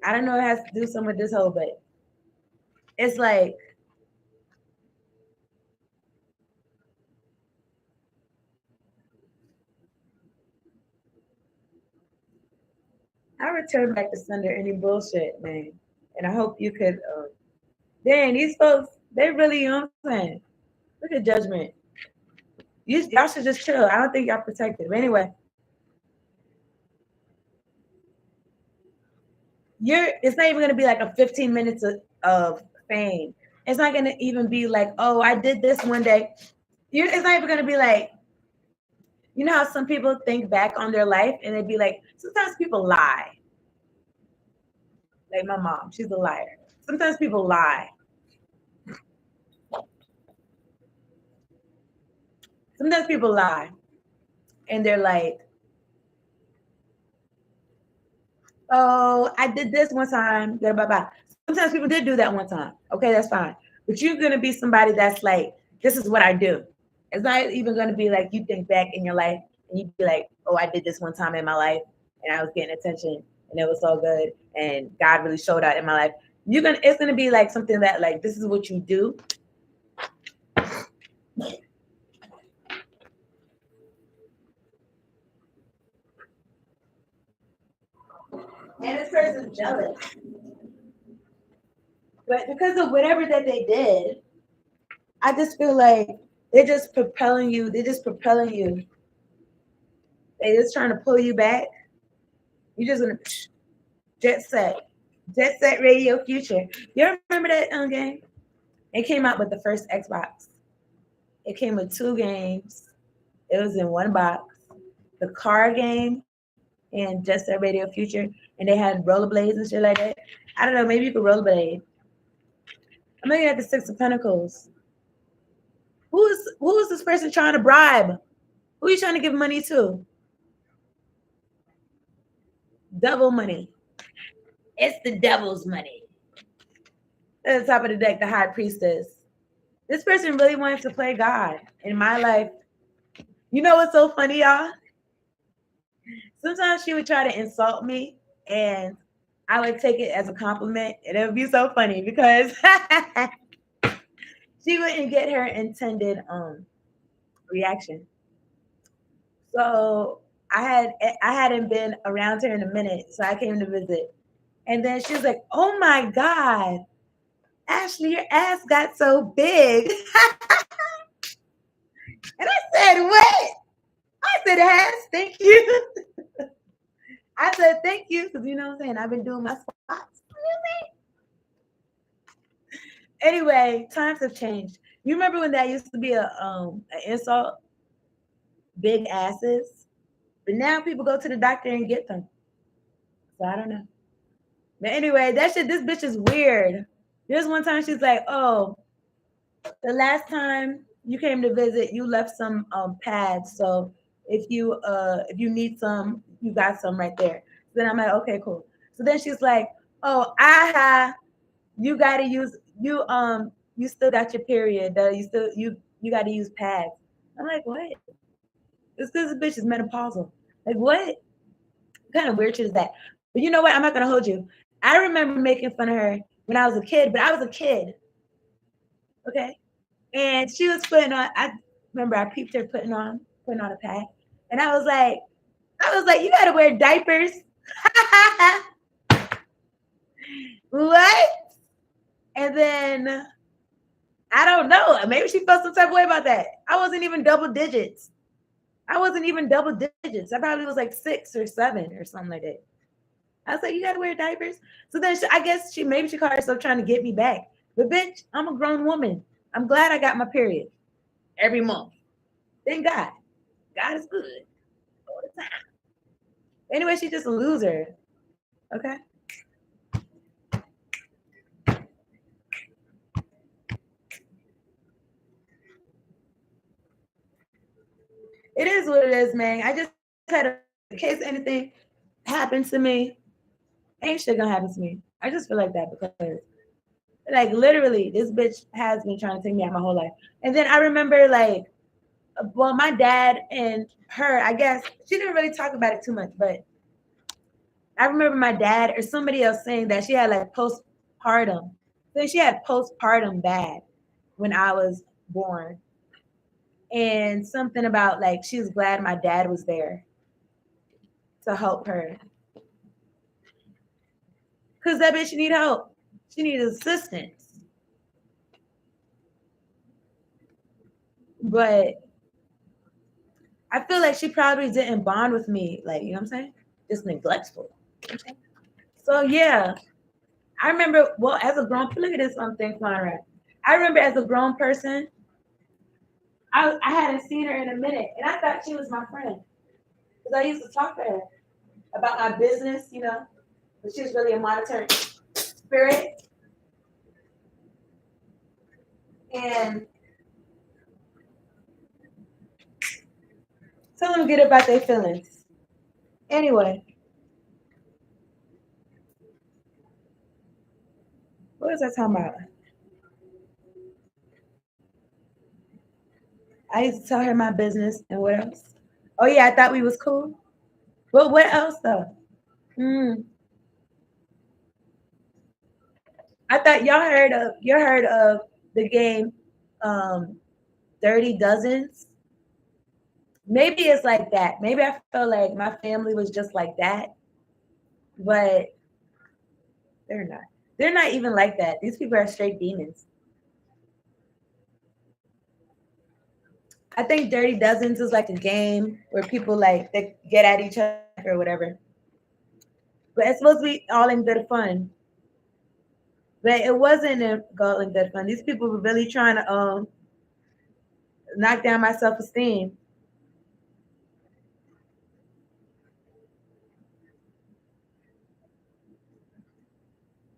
I don't know, it has to do something with this whole, but it's like I return back to sender any bullshit, man. And I hope you could dang, these folks, they really, you know what I'm saying? Look at judgment. Y'all should just chill. I don't think y'all protected. But anyway, it's not even gonna be like a 15 minutes of fame. It's not gonna even be like, oh, I did this one day. It's not even gonna be like, you know how some people think back on their life and they'd be like, sometimes people lie. Like my mom, she's a liar. Sometimes people lie. Sometimes people lie. And they're like, oh, I did this one time. Blah, blah, blah. Sometimes people did do that one time. Okay, that's fine. But you're gonna be somebody that's like, this is what I do. It's not even gonna be like you think back in your life and you be like, oh, I did this one time in my life and I was getting attention and it was so good and God really showed out in my life. It's gonna be like something that like this is what you do. And this person's jealous. But because of whatever that they did, I just feel like they're just propelling you. They're just propelling you. They're just trying to pull you back. You're just gonna jet set radio future. You remember that game? It came out with the first Xbox. It came with 2 games. It was in one box. The car game and Jet Set Radio Future, and they had rollerblades and shit like that. I don't know. Maybe you could rollerblade. I'm looking at the 6 of Pentacles. Who is this person trying to bribe? Who are you trying to give money to? Double money. It's the devil's money. At the top of the deck, the High Priestess. This person really wanted to play God in my life. You know what's so funny, y'all? Sometimes she would try to insult me, and I would take it as a compliment, and it would be so funny because she wouldn't get her intended reaction. So I hadn't been around her in a minute, so I came to visit. And then she was like, oh my God, Ashley, your ass got so big. And I said, what? I said, it has. Thank you. I said, thank you. Because you know what I'm saying? I've been doing my squats. Anyway, times have changed. You remember when that used to be an insult? Big asses. But now people go to the doctor and get them. So I don't know. But anyway, this bitch is weird. There's one time she's like, oh, the last time you came to visit, you left some pads. So if you need some, you got some right there. So then I'm like, okay, cool. So then she's like, oh, you gotta use you still got your period. You gotta use pads. I'm like, what? It's because this bitch is menopausal. Like what? What kind of weird shit is that? But you know what? I'm not gonna hold you. I remember making fun of her when I was a kid, but I was a kid. Okay. And she was putting on, I remember I peeped her putting on a pad. And I was like, you gotta wear diapers. What? And then I don't know. Maybe she felt some type of way about that. I wasn't even double digits. I probably was like 6 or 7 or something like that. I was like, you gotta wear diapers. So then I guess maybe she called herself trying to get me back. But bitch, I'm a grown woman. I'm glad I got my period every month. Thank God. God is good all the time. Anyway, she's just a loser. Okay. It is what it is, man. I just had in case anything happens to me, ain't shit gonna happen to me. I just feel like that because like literally this bitch has been trying to take me out my whole life. And then I remember like well, my dad and her, I guess she didn't really talk about it too much, but I remember my dad or somebody else saying that she had like postpartum. So she had postpartum bad when I was born. And something about like she was glad my dad was there to help her. Cause that bitch need help. She needs assistance. But I feel like she probably didn't bond with me, like, you know what I'm saying? Just neglectful. So yeah. I remember, well, as a grown, look at this thing flying around. I remember as a grown person, I hadn't seen her in a minute, and I thought she was my friend because I used to talk to her about my business, you know, but she was really a monetary spirit. And tell them to get about their feelings. Anyway, what was I talking about? I used to tell her my business and what else? Oh yeah, I thought we was cool. But what else though? I thought you heard of the game Dirty Dozens. Maybe it's like that. Maybe I feel like my family was just like that, but they're not. They're not even like that. These people are straight demons. I think Dirty Dozens is like a game where people like they get at each other or whatever. But it's supposed to be all in good fun. But it wasn't all in good fun. These people were really trying to knock down my self-esteem.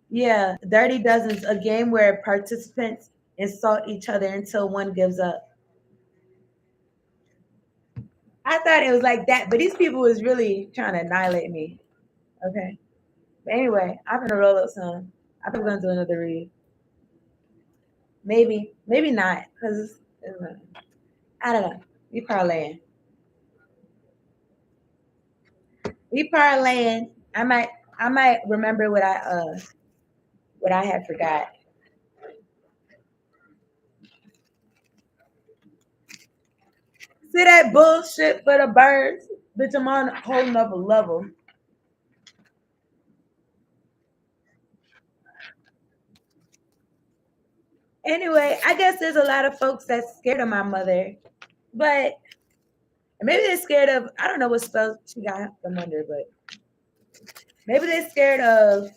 Yeah, Dirty Dozens, a game where participants insult each other until one gives up. I thought it was like that, but these people was really trying to annihilate me. Okay. But anyway, I'm gonna roll up some. I'm probably gonna do another read. Maybe not, because I don't know. We parlaying. We parlaying. I might remember what I had forgot. See that bullshit for the birds? Bitch, I'm on a whole nother level. Anyway, I guess there's a lot of folks that's scared of my mother, but maybe they're scared of, I don't know what spell she got them under, but maybe they're scared of,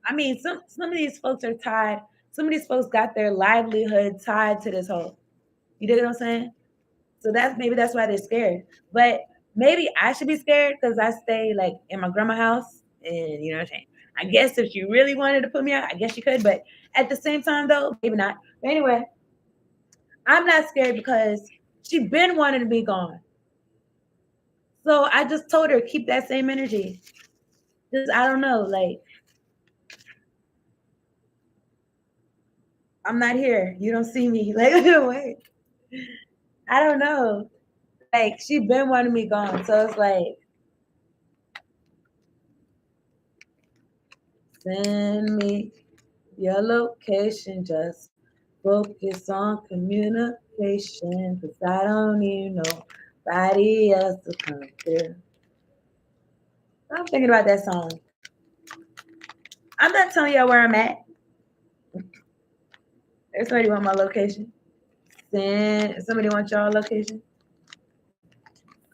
I mean, some of these folks are tied. Some of these folks got their livelihood tied to this whole. You dig what I'm saying? So that's why they're scared. But maybe I should be scared because I stay like in my grandma's house, and you know what I'm saying. I guess if she really wanted to put me out, I guess she could. But at the same time, though, maybe not. But anyway, I'm not scared because she been wanting to be gone. So I just told her keep that same energy. Just I don't know, like I'm not here. You don't see me. Like wait, I don't know. Like she been wanting me gone, so it's like send me your location. Just focus on communication, cause I don't need nobody else to come through. I'm thinking about that song. I'm not telling y'all where I'm at. If somebody want my location, send. Somebody want y'all location.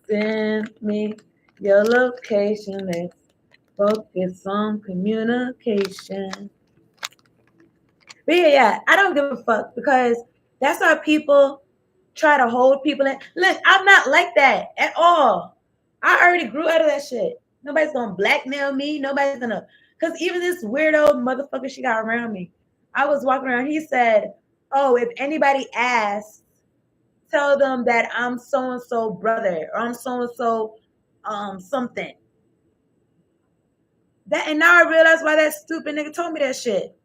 Send me your location. Let's focus on communication. But yeah, I don't give a fuck because that's how people try to hold people in. Look, I'm not like that at all. I already grew out of that shit. Nobody's gonna blackmail me. Nobody's gonna, because even this weirdo motherfucker she got around me. I was walking around. He said, "Oh, if anybody asks, tell them that I'm so and so brother or I'm so and so something." That and now I realize why that stupid nigga told me that shit.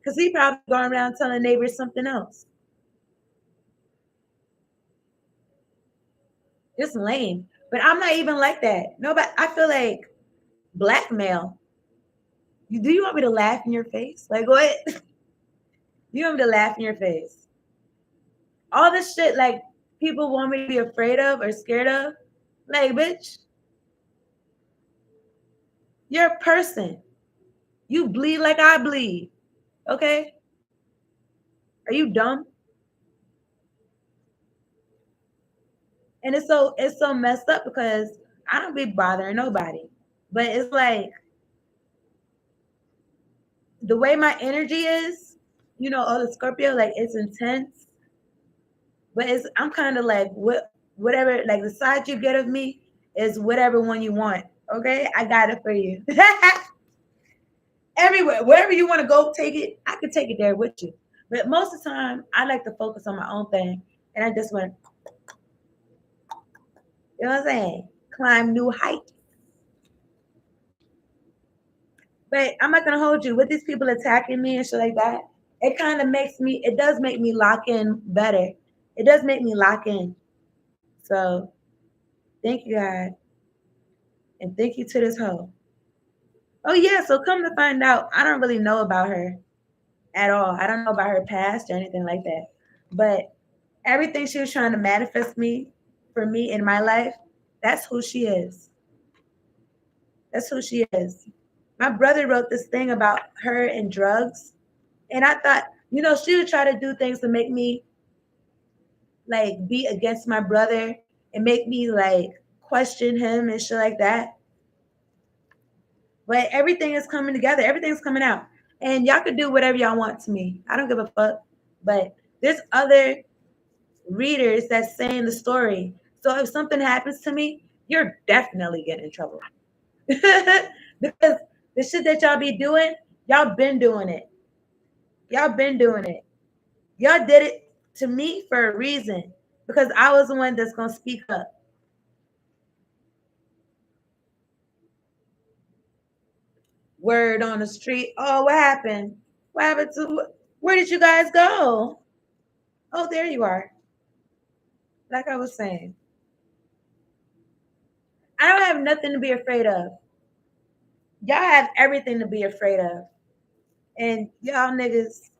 Cause he probably going around telling neighbors something else. It's lame. But I'm not even like that. Nobody I feel like blackmail. Do you want me to laugh in your face? Like what? You want me to laugh in your face? All this shit like people want me to be afraid of or scared of. Like, bitch, you're a person. You bleed like I bleed. Okay? Are you dumb? And it's so messed up because I don't be bothering nobody. But it's like the way my energy is, all the Scorpio, like it's intense. But I'm kind of like whatever, like the side you get of me is whatever one you want. Okay, I got it for you. Everywhere, wherever you want to go, take it. I can take it there with you. But most of the time, I like to focus on my own thing, and I just want, you know what I'm saying, climb new heights. But I'm not gonna hold you with these people attacking me and shit like that. It kind of makes me. It does make me lock in better. It does make me lock in. So thank you, God, and thank you to this hoe. Oh yeah, so come to find out, I don't really know about her at all. I don't know about her past or anything like that. But everything she was trying to manifest me for me in my life, that's who she is. That's who she is. My brother wrote this thing about her and drugs, and I thought, she would try to do things to make me like be against my brother and make me like question him and shit like that. But everything is coming together. Everything's coming out. And y'all could do whatever y'all want to me. I don't give a fuck. But there's other readers that's saying the story. So if something happens to me, you're definitely getting in trouble. Because the shit that y'all be doing, y'all been doing it. Y'all been doing it. Y'all did it to me for a reason. Because I was the one that's gonna speak up. Word on the street. Oh, what happened? What happened to where did you guys go? Oh, there you are. Like I was saying, I don't have nothing to be afraid of. Y'all have everything to be afraid of. And y'all niggas,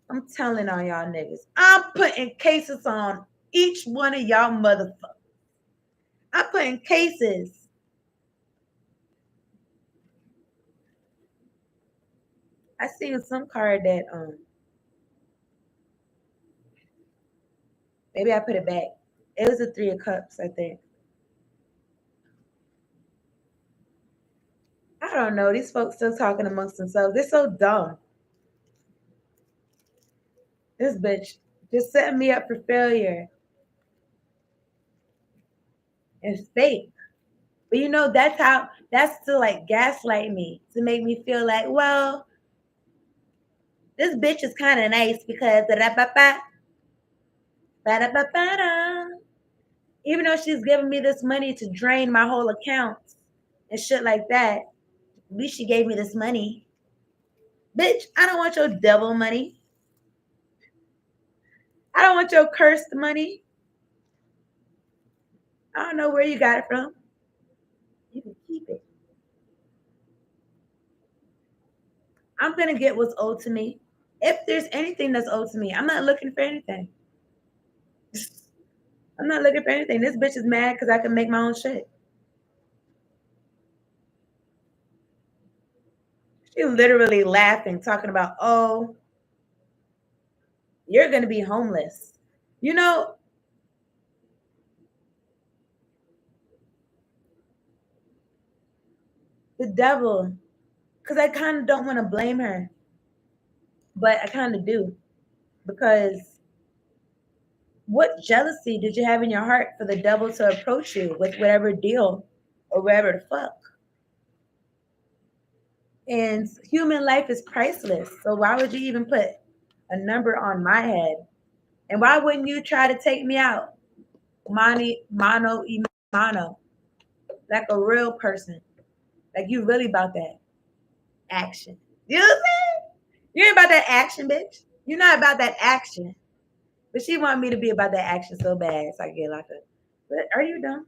I'm telling on y'all niggas, I'm putting cases on each one of y'all motherfuckers. I'm putting cases. I seen some card that maybe I put it back. It was a 3 of Cups, I think. I don't know. These folks still talking amongst themselves. They're so dumb. This bitch just setting me up for failure and fake. But you know, that's to like gaslight me, to make me feel like, well, this bitch is kind of nice because da da ba ba ba da ba ba da. Even though she's giving me this money to drain my whole account and shit like that, at least she gave me this money. Bitch, I don't want your devil money. I don't want your cursed money. I don't know where you got it from. You can keep it. I'm going to get what's owed to me. If there's anything that's owed to me, I'm not looking for anything. I'm not looking for anything. This bitch is mad because I can make my own shit. She literally laughing, talking about, oh, you're going to be homeless. You know, the devil, because I kind of don't want to blame her, but I kind of do. Because what jealousy did you have in your heart for the devil to approach you with whatever deal or whatever the fuck? And human life is priceless. So why would you even put a number on my head? And why wouldn't you try to take me out? Mano y mano. Like a real person. Like you really about that action. You know what I'm saying? You ain't about that action, bitch. You're not about that action. But she wanted me to be about that action so bad, so I get locked up. But are you dumb?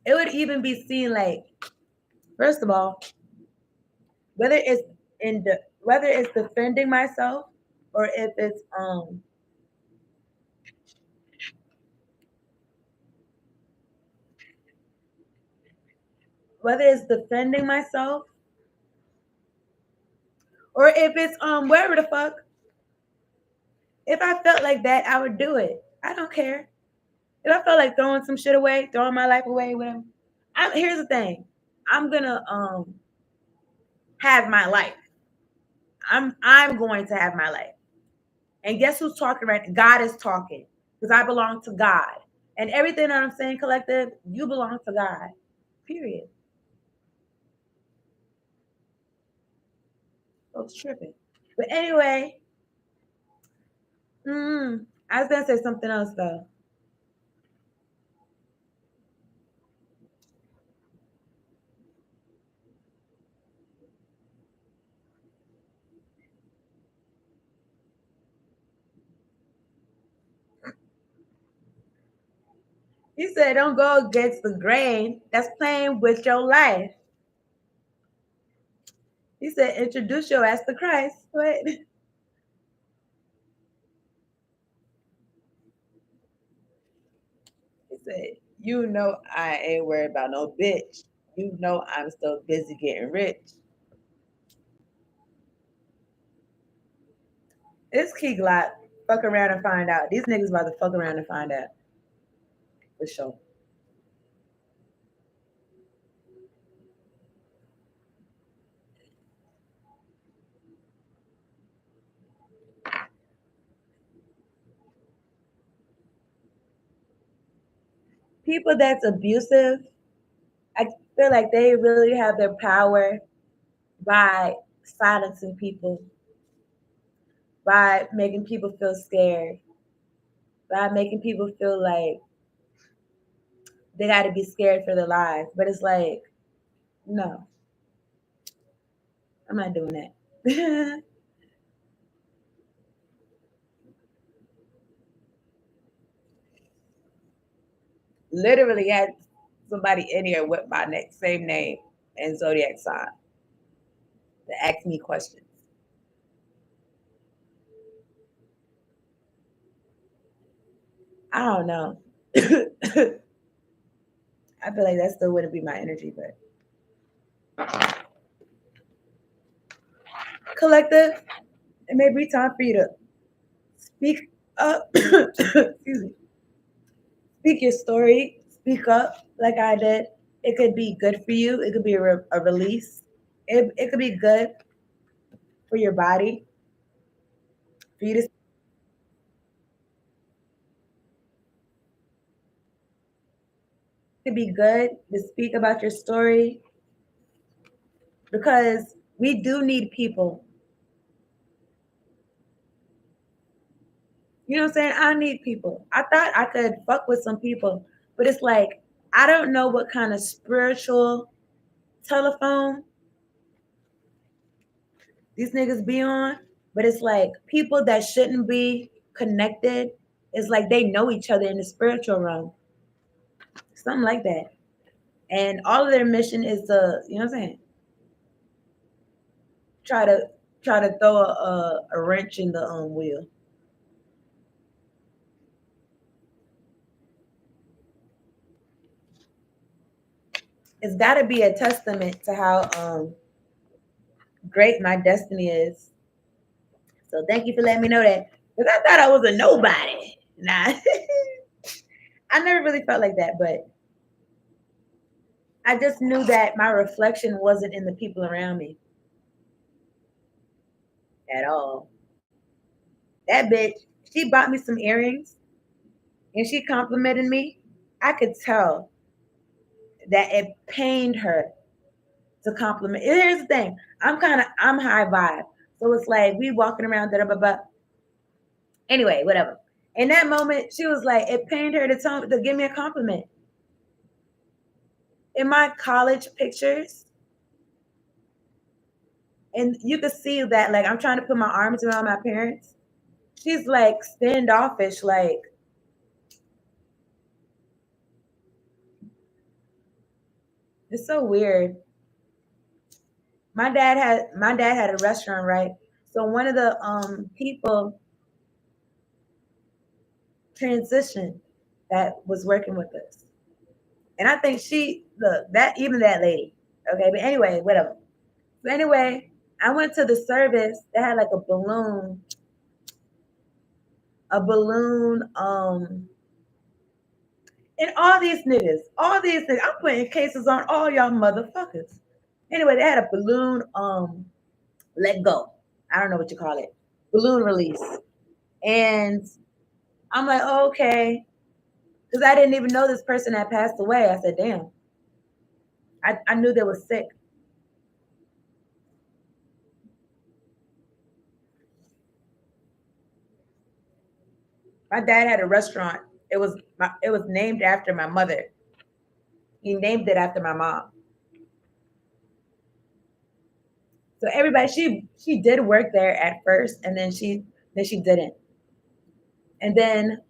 It would even be seen like, first of all, whether it's whether it's defending myself or if it's whether it's defending myself or if it's wherever the fuck. If I felt like that, I would do it. I don't care. If I felt like throwing some shit away, throwing my life away, whatever. Here's the thing. I'm gonna have my life. I'm going to have my life. And guess who's talking right now? God is talking. Because I belong to God. And everything that I'm saying, collective, you belong to God. Period. Folks tripping. But anyway, I was gonna say something else though. He said, "Don't go against the grain. That's playing with your life." He said, "Introduce your ass to Christ." What? He said, "You know I ain't worried about no bitch. You know I'm still busy getting rich." This key glock, fuck around and find out. These niggas about to fuck around and find out for sure. People that's abusive, I feel like they really have their power by silencing people, by making people feel scared, by making people feel like they got to be scared for their lives. But it's like, no, I'm not doing that. Literally had somebody in here with my same name and zodiac sign to ask me questions. I don't know. I feel like that still wouldn't be my energy, but collective, it may be time for you to speak up. Excuse me. Speak your story. Speak up, like I did. It could be good for you. It could be a release. It could be good for your body. For you to it could be good to speak about your story because we do need people. You know what I'm saying? I need people. I thought I could fuck with some people, but it's like I don't know what kind of spiritual telephone these niggas be on, but it's like people that shouldn't be connected. It's like they know each other in the spiritual realm, something like that. And all of their mission is to, you know what I'm saying, try to try to throw a wrench in the wheel. It's got to be a testament to how great my destiny is. So thank you for letting me know that because I thought I was a nobody. Nah, I never really felt like that, but I just knew that my reflection wasn't in the people around me at all. That bitch, she bought me some earrings and she complimented me. I could tell that it pained her to compliment. Here's the thing. I'm high vibe. So it's like we walking around da da ba ba. Anyway, whatever. In that moment, she was like, it pained her to give me a compliment. In my college pictures, and you could see that like I'm trying to put my arms around my parents. She's like standoffish, like it's so weird. My dad had a restaurant, right? So one of the people transitioned that was working with us. And I think she look that even that lady. Okay, but anyway, whatever. So anyway, I went to the service that had like a balloon, and all these niggas, I'm putting cases on all y'all motherfuckers. Anyway, they had a balloon let go. I don't know what you call it. Balloon release. And I'm like, oh, okay. Because I didn't even know this person had passed away. I said, damn. I knew they were sick. My dad had a restaurant. It was named after my mother. He named it after my mom. So everybody, she did work there at first, and then she didn't. And then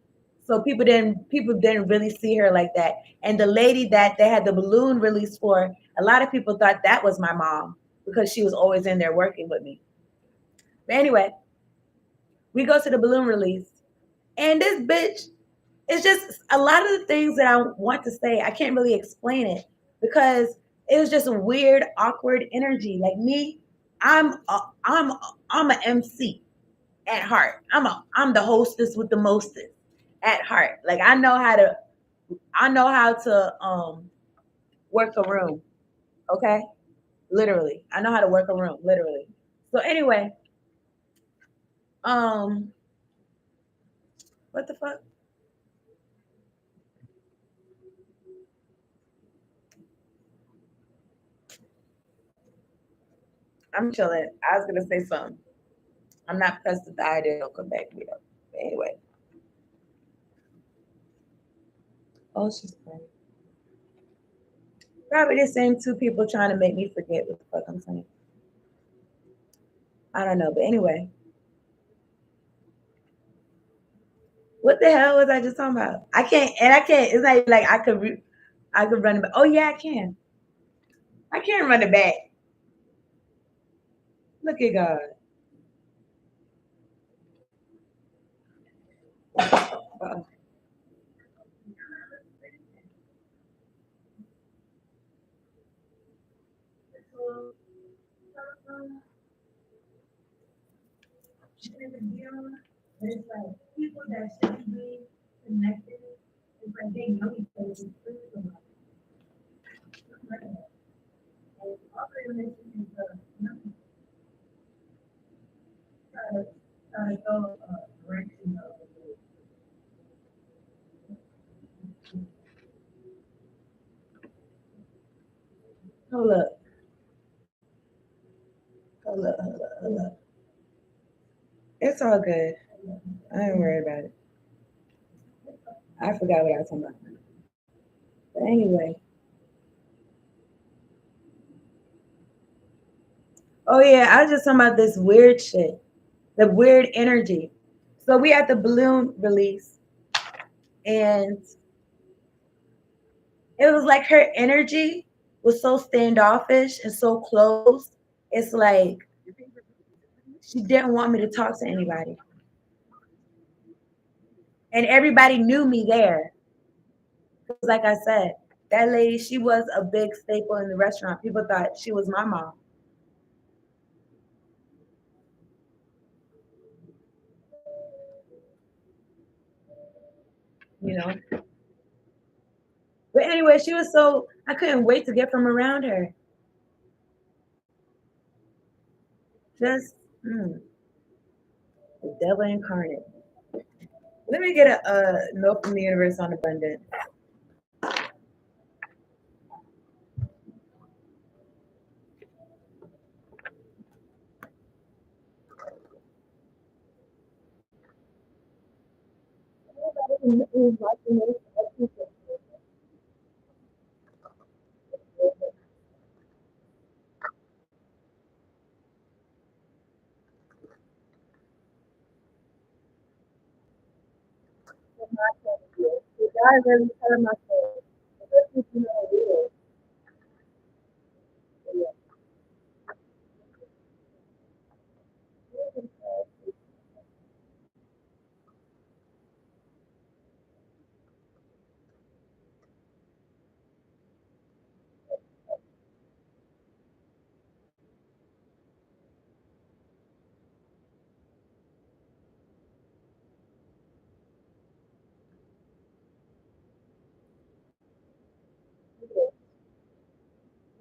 so people didn't really see her like that. And the lady that they had the balloon release for, a lot of people thought that was my mom because she was always in there working with me. But anyway, we go to the balloon release, and this bitch, it's just a lot of the things that I want to say. I can't really explain it because it was just a weird, awkward energy. Like me, I'm a, I'm I'm an MC at heart. I'm the hostess with the mostest at heart. Like I know how to work a room. Okay, literally, I know how to work a room. Literally. So anyway, um, what the fuck? I'm chilling. I was gonna say something. I'm not pressed with the idea. Don't come back me up. But anyway, oh, she's playing. Probably the same two people trying to make me forget what the fuck I'm saying. I don't know, but anyway, what the hell was I just talking about? I can't, and I can't. It's not like I could run it back. Oh yeah, I can. I can run it back. Look at God. Uh-oh. Hold up. Hold up. Hold up. Hold up. It's all good. I ain't worried about it. I forgot what I was talking about. But anyway. Oh yeah, I was just talking about this weird shit. The weird energy. So we had the balloon release and it was like her energy was so standoffish and so closed. It's like she didn't want me to talk to anybody. And everybody knew me there. Because like I said, that lady, she was a big staple in the restaurant. People thought she was my mom, you know. But anyway, she was so I couldn't wait to get from around her. Just the devil incarnate. Let me get a note from the universe on abundance. God really telling my soul. You know, it is.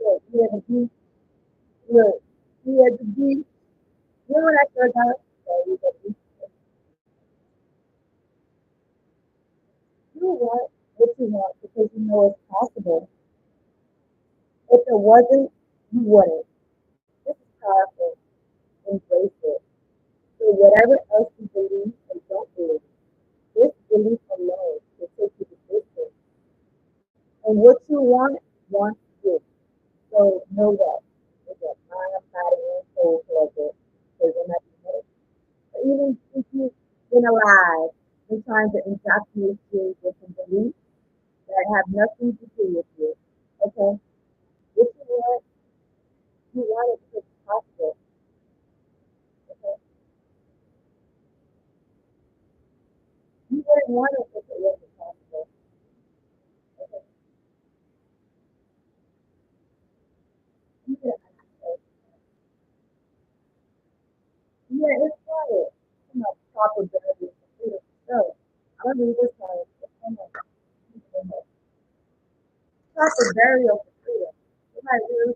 Look, he had the beat. Look, he had the beat. You know what I said about you want what you want because you know it's possible. If it wasn't, you wouldn't. This is powerful. Embrace it. So whatever else you believe and don't believe, this belief alone will take you to distance. And what you want wants you. So know that. It's a mind, body, and soul pleasure. Because I'm not committed. Even if you've been alive, they're trying to indoctrinate you with some beliefs that have nothing to do with you. Okay? What you want it because it's possible. Okay? You wouldn't want it if it wasn't possible. Okay? You can yeah, it's quiet. You know, proper boundaries for freedom. So, I'm gonna read this one. It's kind of proper burial for freedom. It might really,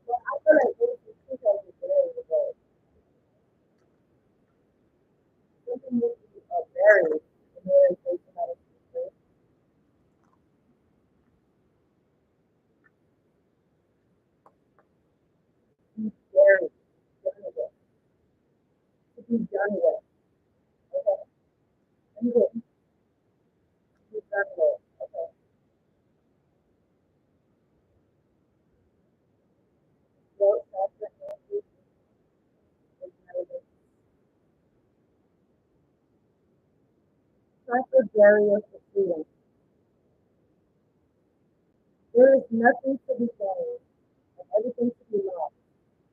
well, I feel like this is two types of burial, but something needs to be buried in order for somebody to be free. Be buried, done with, to be done with. Okay, and then be done with. Okay, so that's the answer. Proper burial for freedom. There is nothing to be gained and everything to be lost.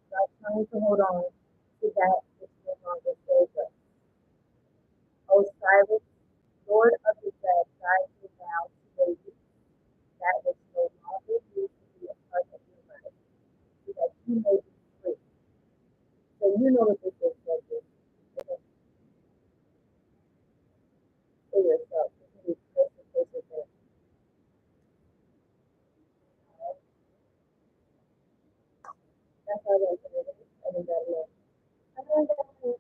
Stop trying to hold on to that which no longer serves us. O Cyrus, Lord of the dead, guide me now to the that which no longer needs to be a part of your life. know what this is, like, okay, for yourself. You can be person, person, that's how I like it. Everybody else. I don't know that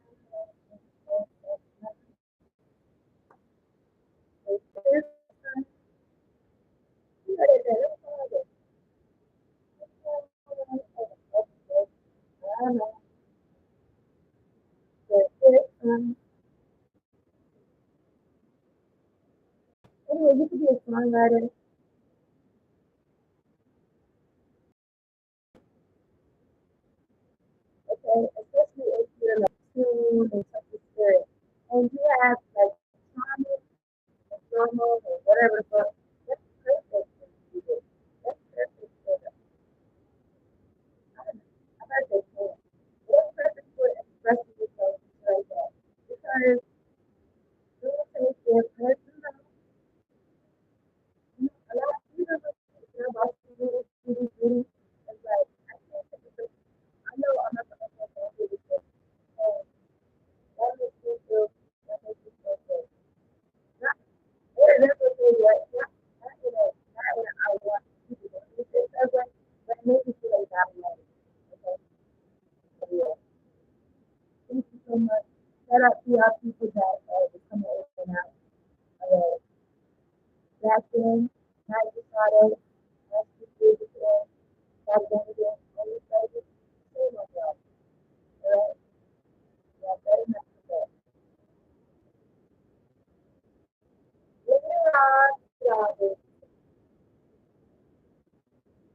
this time, you know, that's all it is. I don't know, but this anyway, you could be a songwriter, okay, especially if you're like tuned and such a spirit. And you have like trauma and drama or whatever the fuck, that's perfect for you to do. That's perfect for the, I don't know, I'm not saying for that's perfect for expressing yourself like that. Because doing things different, a lot of people care about you, it's like, I can't take it. I know I'm not going to do this. And that makes me feel, that makes me feel good. Not, or that's what they like, not in a, not in a, I want people to do this, that's like, but it makes me feel like I'm alone. Okay? So yeah, thank you so much. Shout out to y'all people that was coming in and out. Uh, Jackson, Night Ricardo, Ashley, back then,